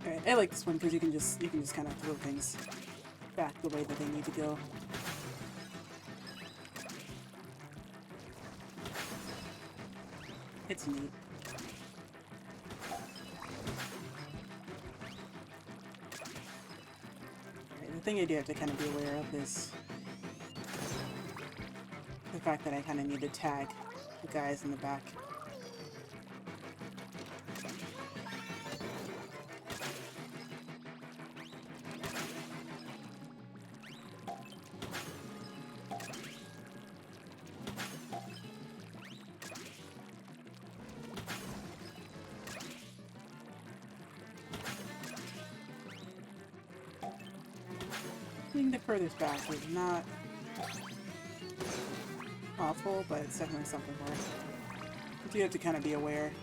Alright, I like this one because you can just kind of throw things back the way that they need to go. It's neat. Right, the thing I do have to kind of be aware of is the fact that I kind of need to tag the guys in the back. Being the furthest back is not awful, but it's definitely something worth. But you have to kind of be aware.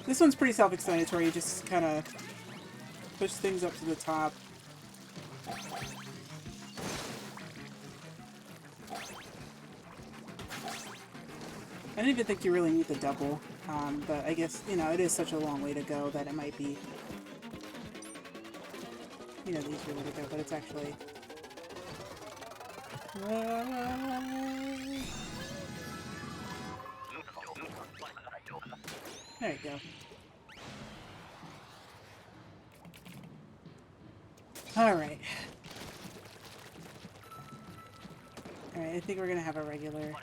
This one's pretty self-explanatory. You just kind of push things up to the top. I don't even think you really need the double, but I guess, you know, it is such a long way to go that it might be, you know, the easier way to go, but it's actually... There you go. Alright. Alright, I think we're gonna have a regular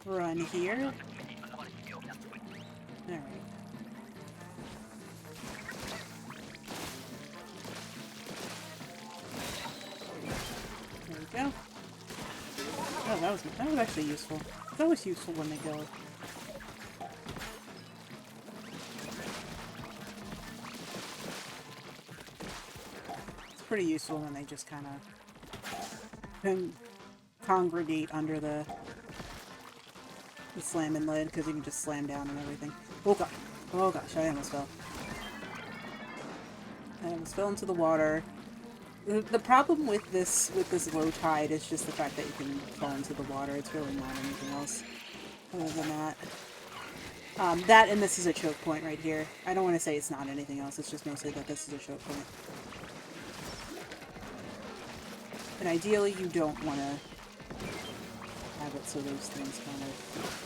run here. Alright. There we go. Oh, that was actually useful. It's always useful when they go. It's pretty useful when they just kind of congregate under the slamming lid, because you can just slam down and everything. Oh god. Oh gosh, I almost fell. I almost fell into the water. The problem with this low tide is just the fact that you can fall into the water. It's really not anything else other than that. That and this is a choke point right here. I don't want to say it's not anything else, it's just mostly that this is a choke point. And ideally you don't want to have it so those things kind of...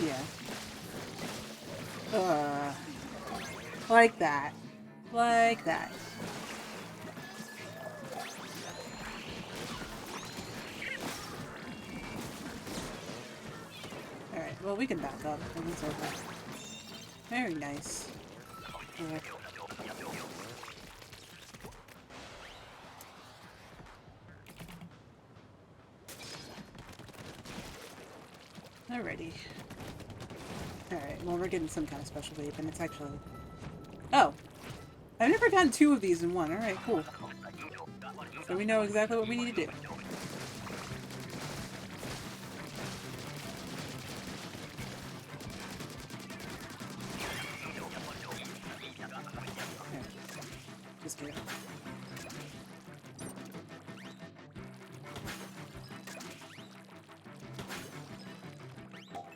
Yeah. Like that. Like that. Alright, well, we can back up. And it's over. Very nice. Yeah. Alrighty. Alright, well, we're getting some kind of special weapon. It's actually... Oh! I've never gotten two of these in one. Alright, cool. So we know exactly what we need to do. Just kidding.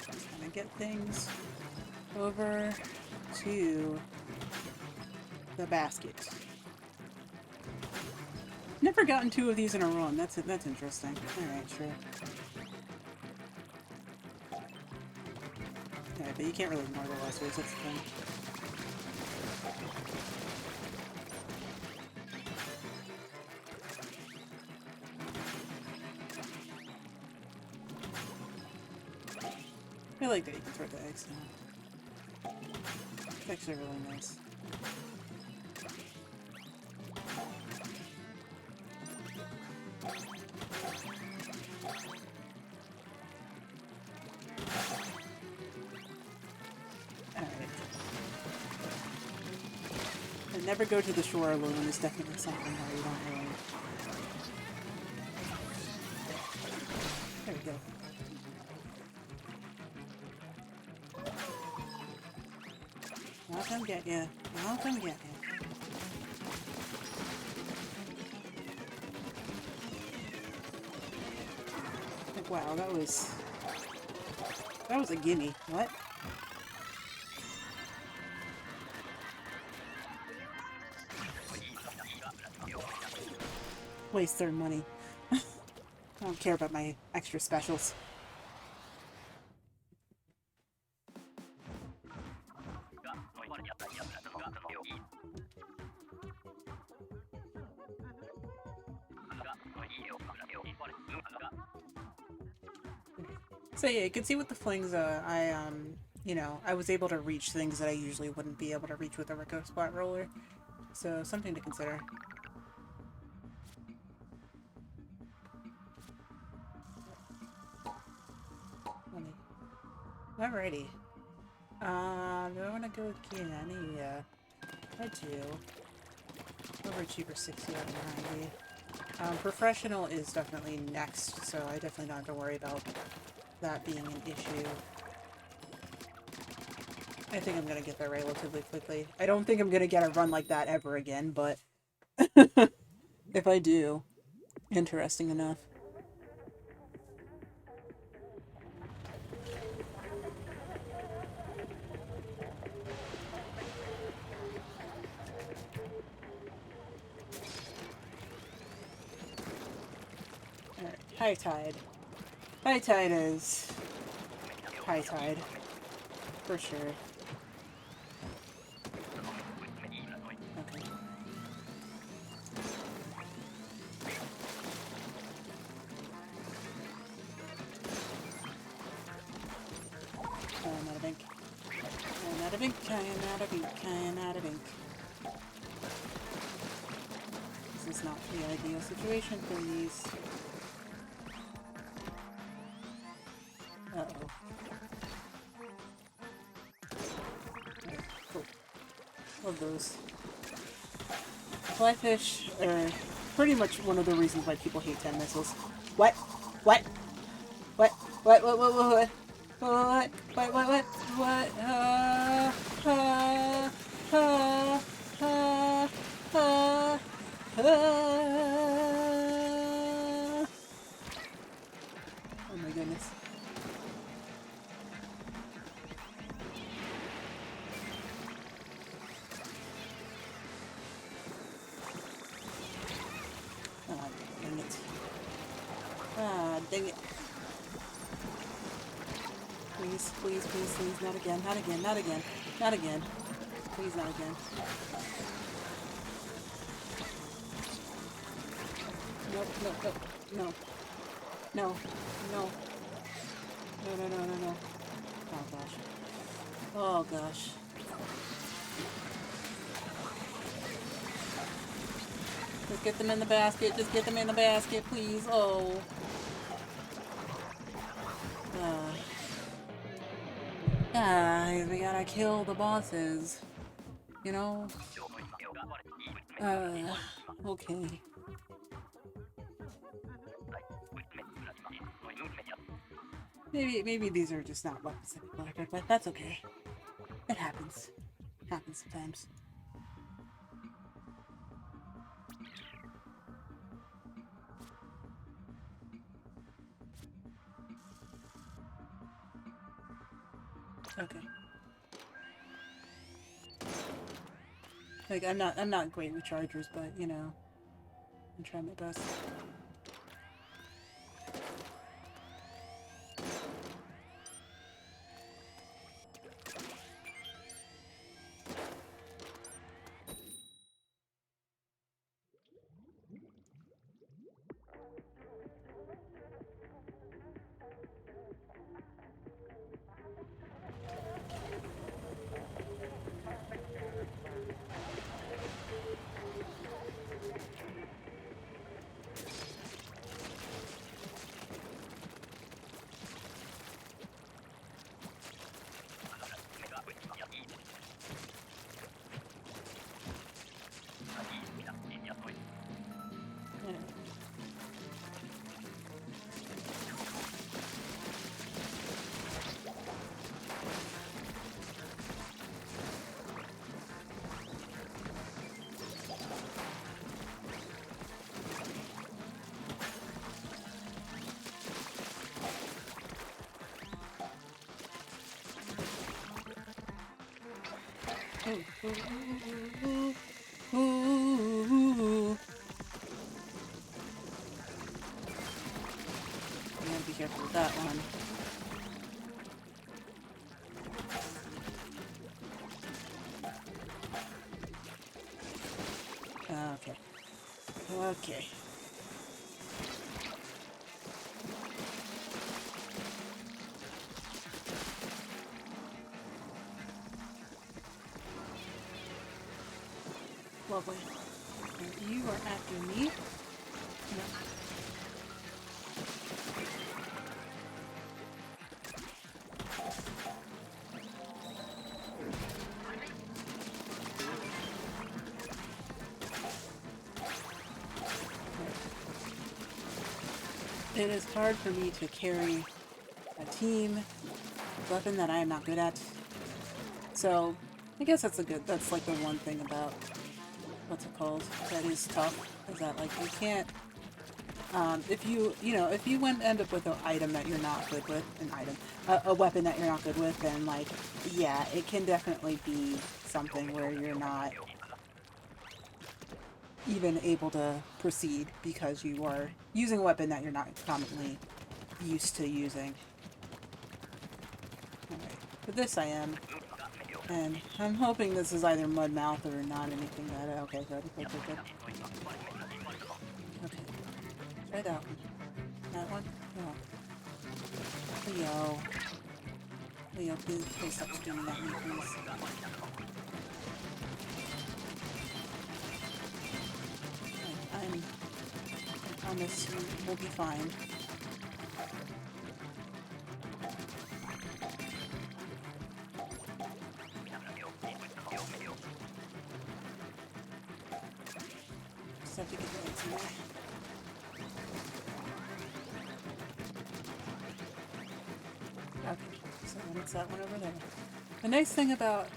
Just gonna get things over to the basket. Never gotten two of these in a run. That's interesting. Alright, sure. Alright, but you can't really ignore the last words, that's the thing. I like that you can throw the eggs now. It's actually really nice. And never go to the shore alone is definitely something where you don't really... There we go. I'll come get ya. I'll come get ya. Like, wow, that was a gimme. What? Waste their money. I don't care about my extra specials. So yeah, you can see with the flings, you know, I was able to reach things that I usually wouldn't be able to reach with a Rico Splat Roller. So, something to consider. Alrighty. Do I want to go again? Yeah, I do. Over cheaper 60 out of 90. Professional is definitely next, so I definitely don't have to worry about that being an issue. I think I'm gonna get there relatively quickly. I don't think I'm gonna get a run like that ever again, but if I do, interesting enough. Alright, high tide. High tide is high tide. For sure. Okay. Oh, I'm out of ink. I'm out of ink, I am out of ink, I am out of ink. This is not the ideal situation for these. Uh-oh. Cool. Love those. Flyfish are pretty much one of the reasons why people hate 10 missiles. What? What? What? What? What? What? What? What? What? What? What? Oh my goodness. Ah, dang it. Ah, dang it. Please, please, please, please. Not again, not again, not again, not again. Please, not again. Nope, nope, nope. No. No. No. No, no, no, no, no. Oh, gosh. Oh, gosh. Just get them in the basket. Just get them in the basket, please. Oh. We gotta kill the bosses. You know? Okay. Maybe these are just not weapons that people are good, but that's okay. It happens. Happens sometimes. Okay. Like I'm not great with chargers, but you know, I'm trying my best. Ooh. You gotta be careful with that one. Okay. Okay. Lovely. And you are after me? No. It is hard for me to carry a team weapon that I am not good at. So, I guess that's like the one thing about, what's it called, that is tough, is that, like, you can't, if you end up with an item that you're not good with, a weapon that you're not good with, then, like, yeah, it can definitely be something where you're not even able to proceed because you are using a weapon that you're not commonly used to using. Alright, but this I am. And I'm hoping this is either mud mouth or not anything that... Okay, good. Okay. Try that one. That one? Oh. Leo, please stop screaming at me, please. I promise we'll be fine. Just have to get the lights in there. Okay, so then it's that one over there. The nice thing about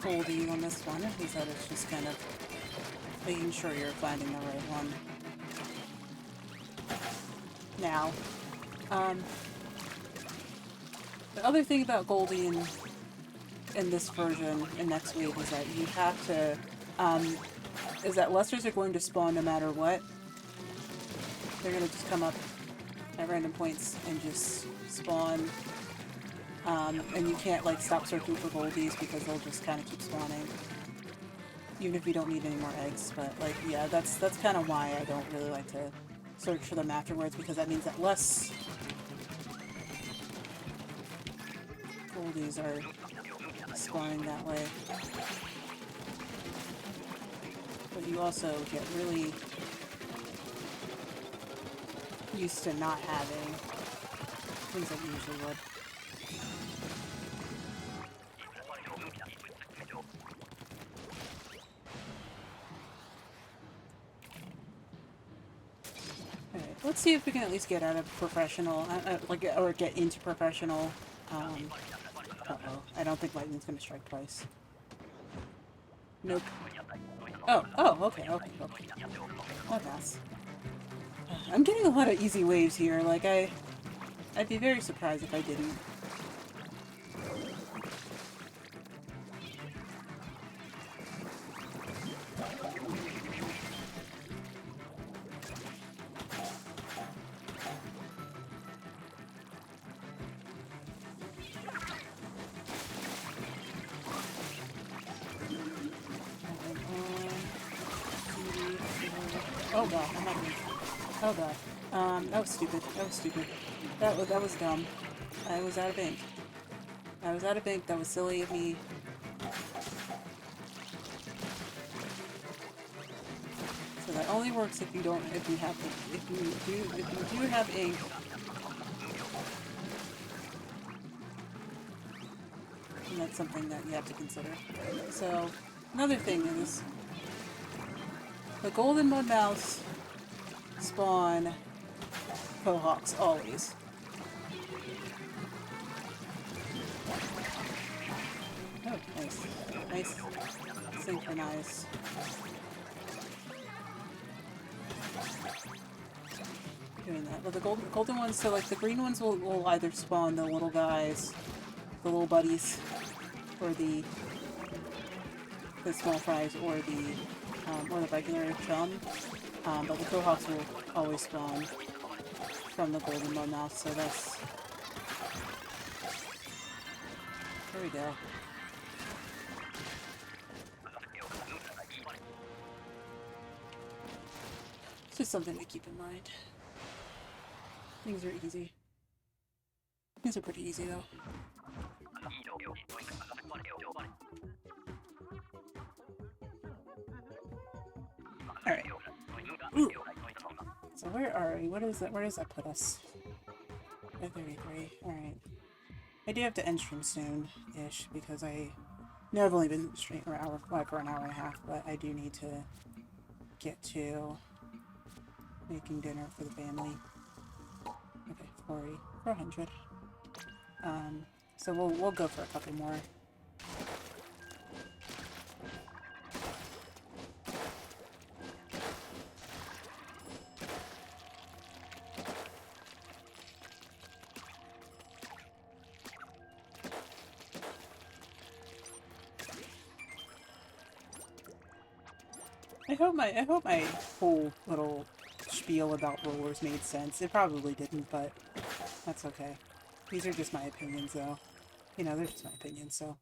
Goldie on this one is that it's just kind of making sure you're finding the right one. Now, the other thing about Goldie in this version and next week is that you have to, is that Lesters are going to spawn no matter what. They're going to just come up at random points and just spawn. And you can't like stop searching for goldies because they'll just kind of keep spawning. Even if you don't need any more eggs, but like, yeah, that's kind of why I don't really like to search for them afterwards, because that means that less goldies are spawning that way. But you also get really used to not having things that you usually would. Let's see if we can at least get out of professional, or get into professional. Uh-oh. I don't think lightning's gonna strike twice. Nope. Oh, okay. Not bad. I'm getting a lot of easy waves here. Like, I'd be very surprised if I didn't. Oh god, I'm not gonna... Oh god. That was stupid. That was dumb. I was out of ink. That was silly of me. So that only works if you do have ink. And that's something that you have to consider. So, another thing is, the golden mud mouse spawn Quahawks always. Oh, nice. Nice. Synchronized. Doing that. But the golden ones, so like the green ones will either spawn the little guys, the little buddies, or the small fries, or the regular chum. But the Quahawks will always spawn from the golden mud mouse, so that's... There we go. It's just something to keep in mind. Things are easy. Things are pretty easy, though. Alright. Ooh. So where are we? What is that? Where does that put us? 33. Alright. I do have to end stream soon-ish, because I know I've only been streaming for an hour and a half, but I do need to get to making dinner for the family. Okay, 400. So we'll go for a couple more. I hope my whole little spiel about rollers made sense. It probably didn't, but that's okay. These are just my opinions, though. You know, they're just my opinions, so.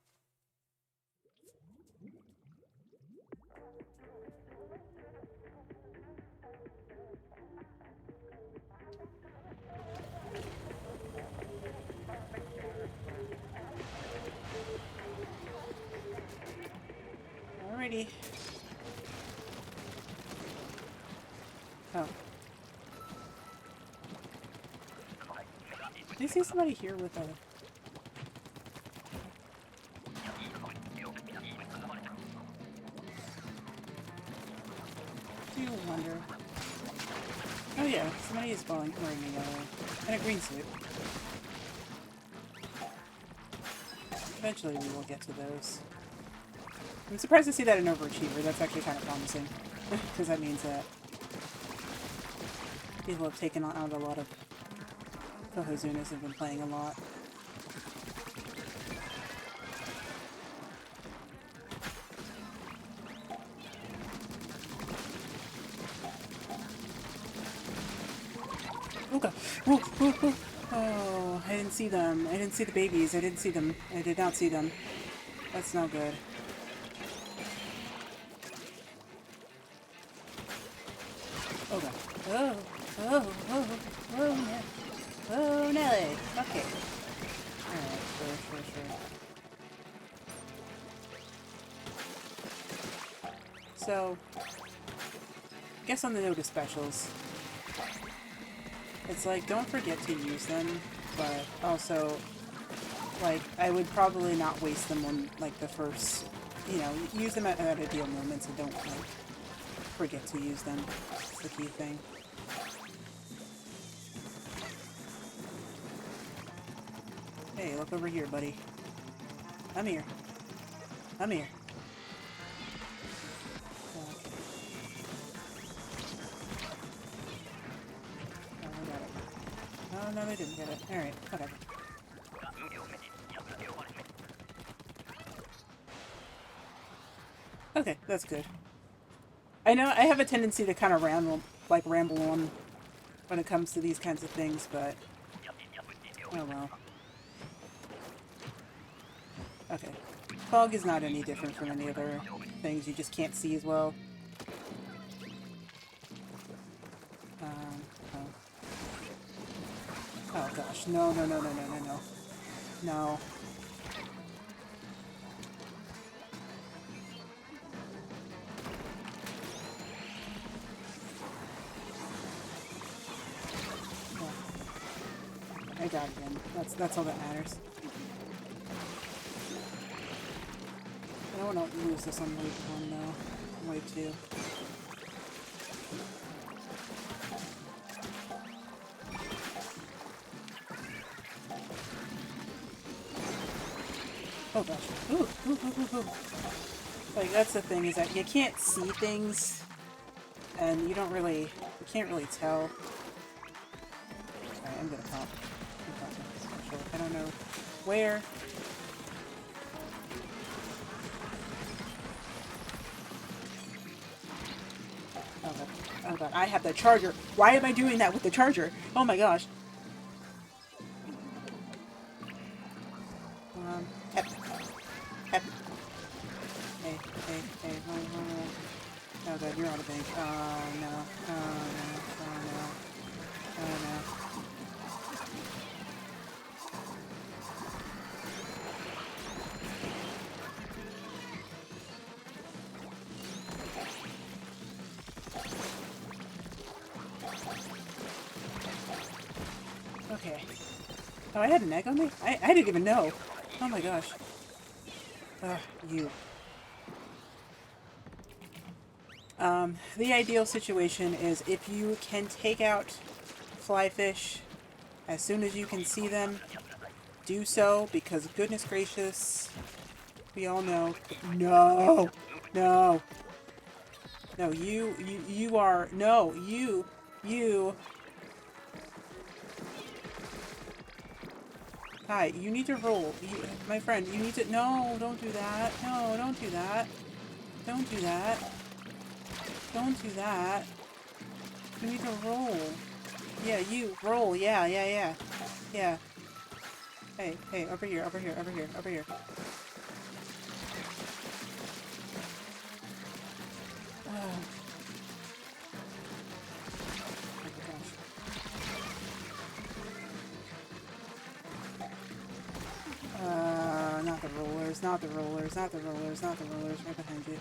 Alrighty. Oh. Did you see somebody here with a... Do you wonder? Oh yeah, somebody is wearing a green suit. Eventually we will get to those. I'm surprised to see that in Overachiever. That's actually kind of promising. Because that means that people have taken out a lot of Kohozunas, have been playing a lot. Oh god! Whoa! Oh, I didn't see them. I didn't see the babies. I didn't see them. I did not see them. That's not good. Oh god. Oh, oh, no. Oh, Nelly. Okay. Alright, sure. So, I guess on the note of specials, it's like, don't forget to use them, but also, like, I would probably not waste them on, like, the first, you know, use them at ideal moments and don't, like, forget to use them. That's the key thing. Hey, look over here, buddy. I'm here. I'm here. Okay. Oh, I got it. Oh, no, they didn't get it. Alright, whatever. Okay, that's good. I know I have a tendency to kind of ramble on when it comes to these kinds of things, but oh well. Okay. Fog is not any different from any other things. You just can't see as well. Oh. Oh gosh. No. No. I got it again. That's all that matters. I don't want to lose this on wave 1 though. Wave 2. Oh gosh. Ooh. Like, that's the thing, is that you can't see things, and you can't really tell. Alright, I'm gonna pop. I don't know where. Oh god, I have the charger. Why am I doing that with the charger? Oh my gosh. Hep. Hey, hold. Oh god, you're out of bank. Oh no. Okay. Oh, I had an egg on me? I didn't even know. Oh my gosh. You. The ideal situation is if you can take out fly fish as soon as you can see them, do so, because goodness gracious, we all know. No! No, you are, no, you. Hi, you need to roll. My friend, you need to, no, don't do that. No, don't do that. Don't do that. Don't do that. You need to roll. Yeah, you, roll, yeah. Yeah. Hey, over here. Oh. Not the rollers. Right behind you.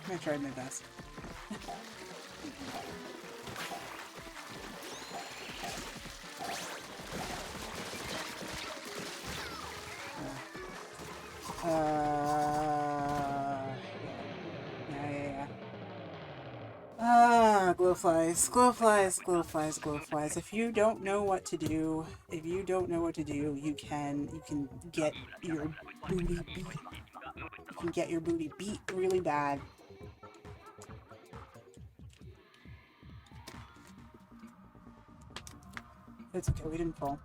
I tried my best. Glowflies. If you don't know what to do, you can get your booty beat. You can get your booty beat really bad. It's okay, we didn't fall.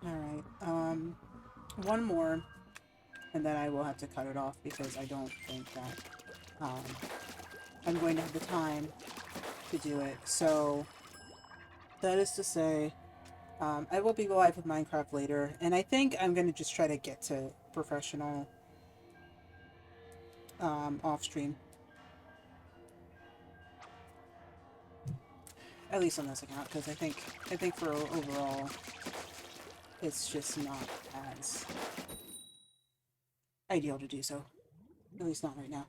Alright, one more, and then I will have to cut it off because I don't think that, I'm going to have the time to do it. So, that is to say, I will be live with Minecraft later, and I think I'm going to just try to get to professional, off-stream. At least on this account, because I think for overall, it's just not as ideal to do so. At least not right now.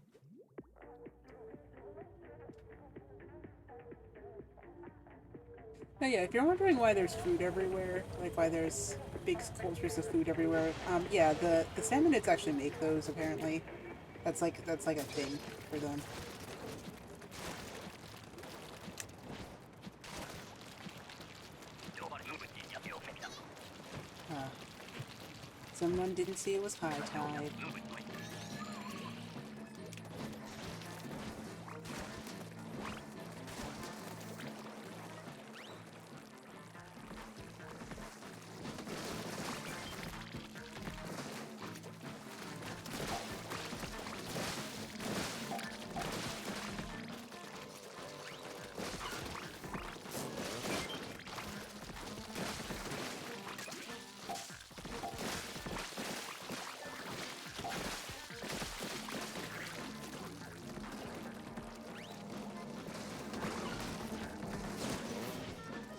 Oh yeah, if you're wondering why there's food everywhere, like why there's big cultures of food everywhere, yeah, the salmonids actually make those, apparently. That's like a thing for them. Someone didn't see it was high tide.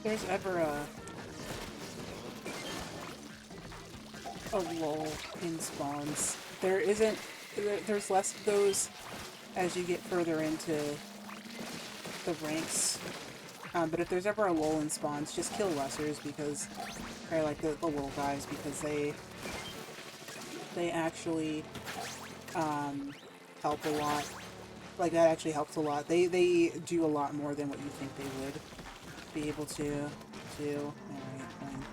There's ever a lull in spawns. There isn't. There's less of those as you get further into the ranks. But if there's ever a lull in spawns, just kill lessers because, or like the little guys, because they actually help a lot. Like that actually helps a lot. They do a lot more than what you think they would be able to do. Alright, fine.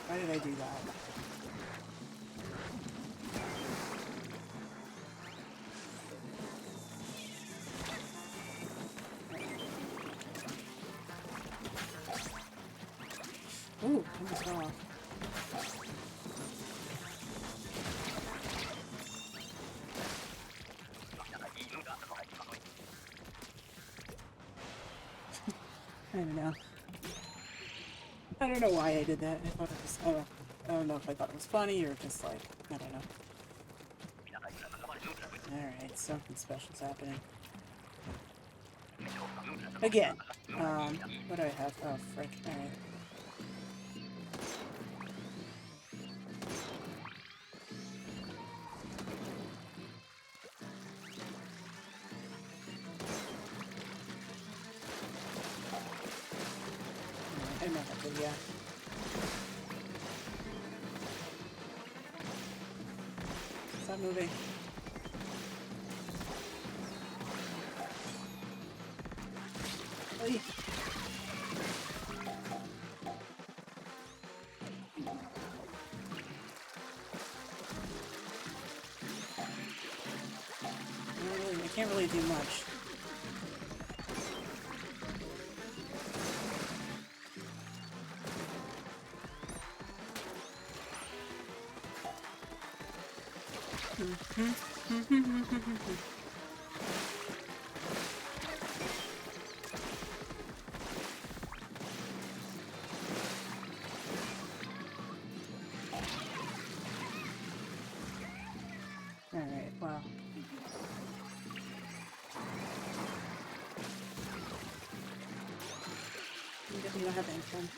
Why did I do that? Ooh, almost fell off. I don't know. I don't know why I did that. I thought it was, I don't know if I thought it was funny or just like, I don't know. Alright, something special's happening. Again. What do I have? Oh, frick. Alright. I know that good, yeah. Stop moving. Oy. I can't really do much. Alright, wow. You don't have ink then.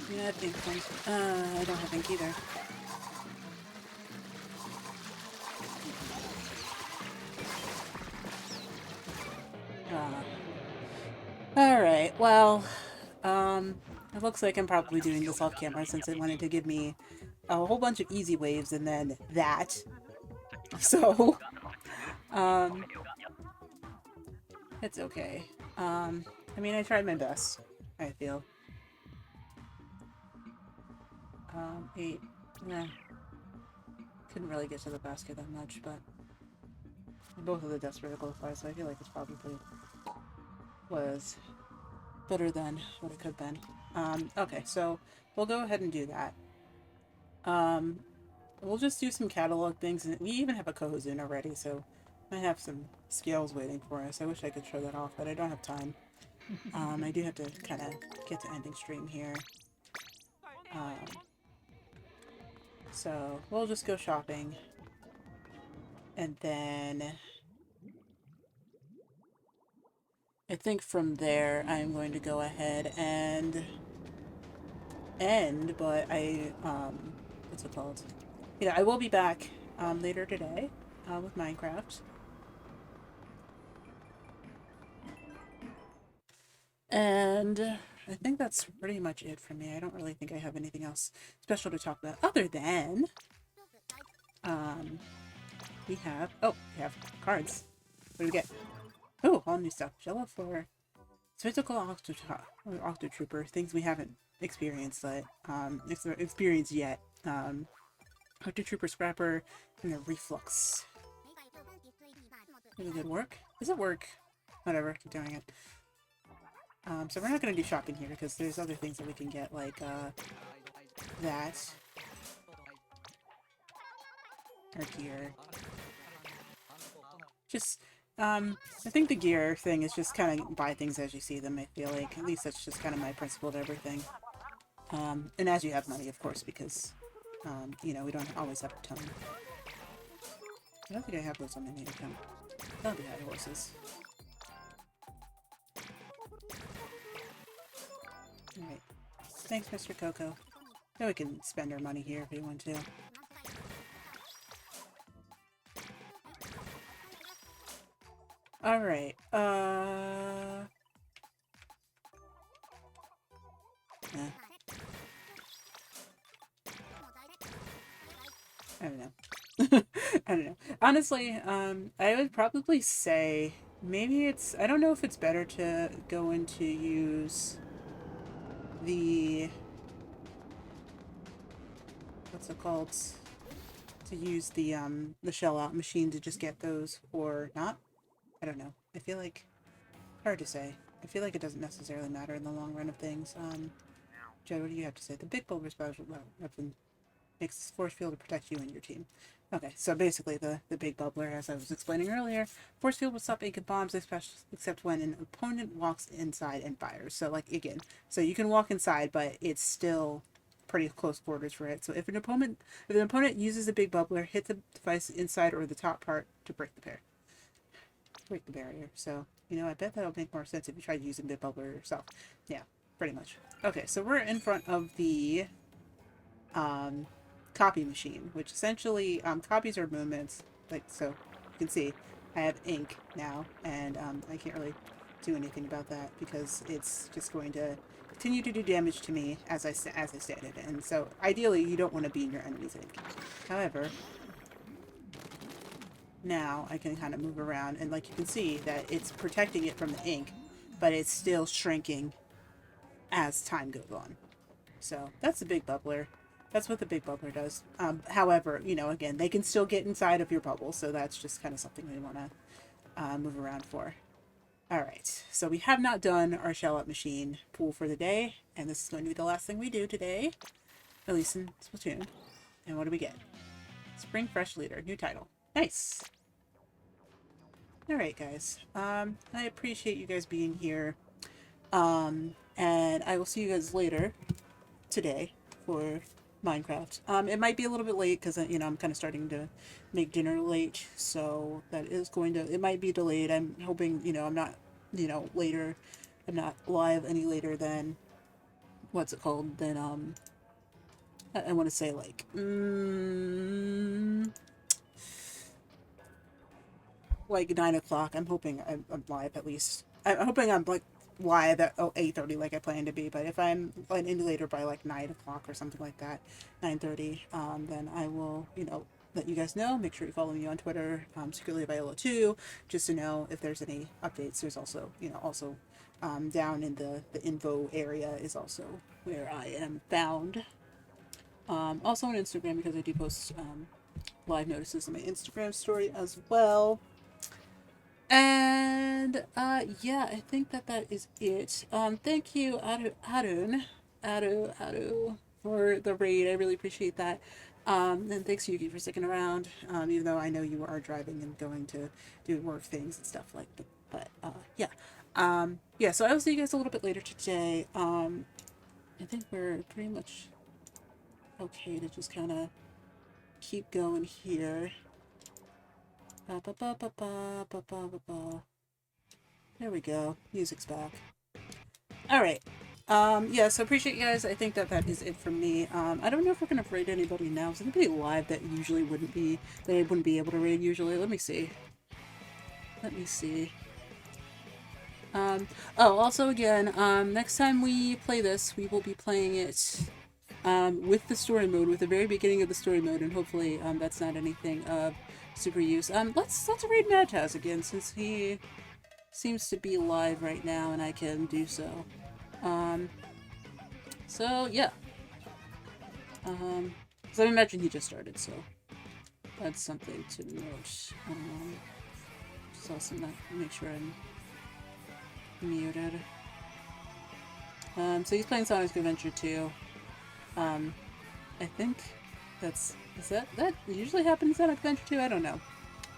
You don't have ink then. I don't have ink either. Alright, well, it looks like I'm probably doing this off camera since it wanted to give me a whole bunch of easy waves and then that. So, it's okay. I mean, I tried my best, I feel. 8. Nah, couldn't really get to the basket that much, but both of the deaths were close, so I feel like it's probably was better than what it could have been. Okay, so we'll go ahead and do that. Um, we'll just do some catalog things, and we even have a Kohozun already, so I have some skills waiting for us. I wish I could show that off, but I don't have time. I do have to kind of get to ending stream here. Um, so we'll just go shopping, and then I think from there I'm going to go ahead and end, but what's it called? Yeah, I will be back later today with Minecraft. And I think that's pretty much it for me. I don't really think I have anything else special to talk about other than um, we have cards. What do we get? Oh, all new stuff. Jello for physical Octo Trooper, things we haven't experienced yet. Octo Trooper Scrapper and the Reflux. Is it good work? Does it work? Whatever, keep doing it. So we're not going to do shopping here because there's other things that we can get, like that. Or gear. Just, I think the gear thing is just kind of buy things as you see them, I feel like. At least that's just kind of my principle to everything. And as you have money, of course, because, you know, we don't always have a ton. I don't think I have those on my main account. That'll be high horses. Alright. Thanks, Mr. Coco. Now we can spend our money here if we want to. Alright, yeah. I don't know. I don't know. Honestly, I would probably say maybe I don't know if it's better to go into use the, what's it called? To use the shell out machine to just get those or not. I don't know. I feel like, hard to say. I feel like it doesn't necessarily matter in the long run of things. Jed, what do you have to say? The big bulb special weapon makes force field to protect you and your team. Okay, so basically the big bubbler, as I was explaining earlier, force field will stop ink and bombs, except when an opponent walks inside and fires. So like again, so you can walk inside, but it's still pretty close quarters for it. So if an opponent uses a big bubbler, hit the device inside or the top part to break the barrier. So you know, I bet that'll make more sense if you tried using the bubbler yourself. Yeah, pretty much. Okay, so we're in front of the copy machine, which essentially copies are movements. Like, so you can see I have ink now, and I can't really do anything about that because it's just going to continue to do damage to me as I stated. And so ideally you don't want to be in your enemy's ink. However, now I can kind of move around, and like you can see that it's protecting it from the ink, but it's still shrinking as time goes on. So that's the big bubbler. That's what the big bubbler does. However, you know, again, they can still get inside of your bubble, so that's just kind of something we want to move around for. Alright, so we have not done our shell up machine pool for the day, and this is going to be the last thing we do today, at least in Splatoon. And what do we get? Spring Fresh Leader, new title. Nice! Alright, guys. I appreciate you guys being here. And I will see you guys later today for Minecraft. It might be a little bit late because, you know, I'm kind of starting to make dinner late, so that is going to, it might be delayed. I'm hoping, you know, I'm not, you know, later, I'm not live any later than, what's it called, than, I want to say, like, like 9 o'clock. I'm hoping I'm live at least. I'm hoping I'm, like, live at 8:30 like I plan to be, but if I'm any later by like 9 o'clock or something like that, 9:30, then I will, you know, let you guys know. Make sure you follow me on Twitter, secretly Viola 2, just to know if there's any updates. There's also, you know, also down in the info area is also where I am found. Also on Instagram, because I do post live notices on my Instagram story as well. And yeah, I think that is it. Thank you, Adu, for the raid. I really appreciate that. And thanks Yuki for sticking around. Even though I know you are driving and going to do work things and stuff like that. But yeah. Yeah, so I will see you guys a little bit later today. I think we're pretty much okay to just kind of keep going here. Ba, ba, ba, ba, ba, ba, ba, ba, ba. There we go. Music's back. Alright. Yeah, so appreciate you guys. I think that is it from me. I don't know if we're gonna raid anybody now. Is anybody live that usually wouldn't be, they wouldn't be able to raid usually? Let me see. Let me see. Oh, also again, next time we play this, we will be playing it, with the story mode, with the very beginning of the story mode, and hopefully, that's not anything of super use. Let's raid Madtaz again, since he seems to be live right now, and I can do so. So, yeah. So I imagine he just started, so that's something to note. Just also not make sure I'm muted. So he's playing Sonic Adventure 2. I think that's, that usually happens in Sonic Adventure 2? I don't know.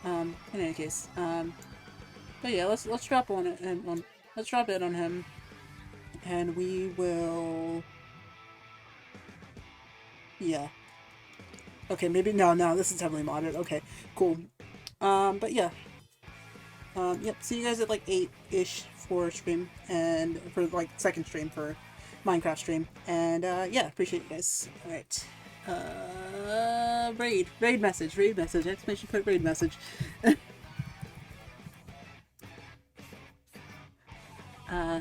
In any case, but yeah, let's drop on it, and let's drop it on him, and we will, yeah. Okay, maybe, no, this is heavily modded. Okay, cool. But yeah. Yep, see you guys at like 8-ish for stream, and for like second stream for Minecraft stream. And yeah, appreciate you guys. Alright. Raid message, exclamation point raid message.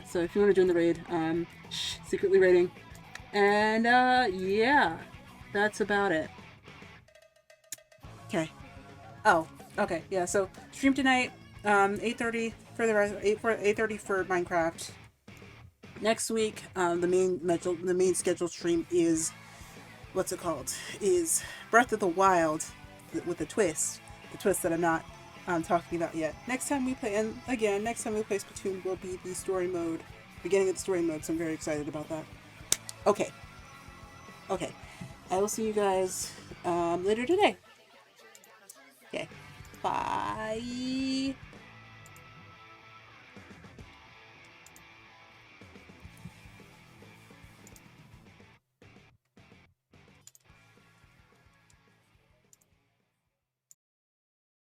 So if you want to join the raid, secretly raiding. And yeah, that's about it. Okay. Oh, okay, yeah, so stream tonight, 8:30 for the rest, 8:30 for Minecraft. Next week, the main scheduled stream is, what's it called? Is Breath of the Wild, with a twist. The twist that I'm not talking about yet. Next time we play, and again, next time we play Splatoon will be the story mode, beginning of the story mode, so I'm very excited about that. Okay. Okay. I will see you guys later today. Okay. Bye.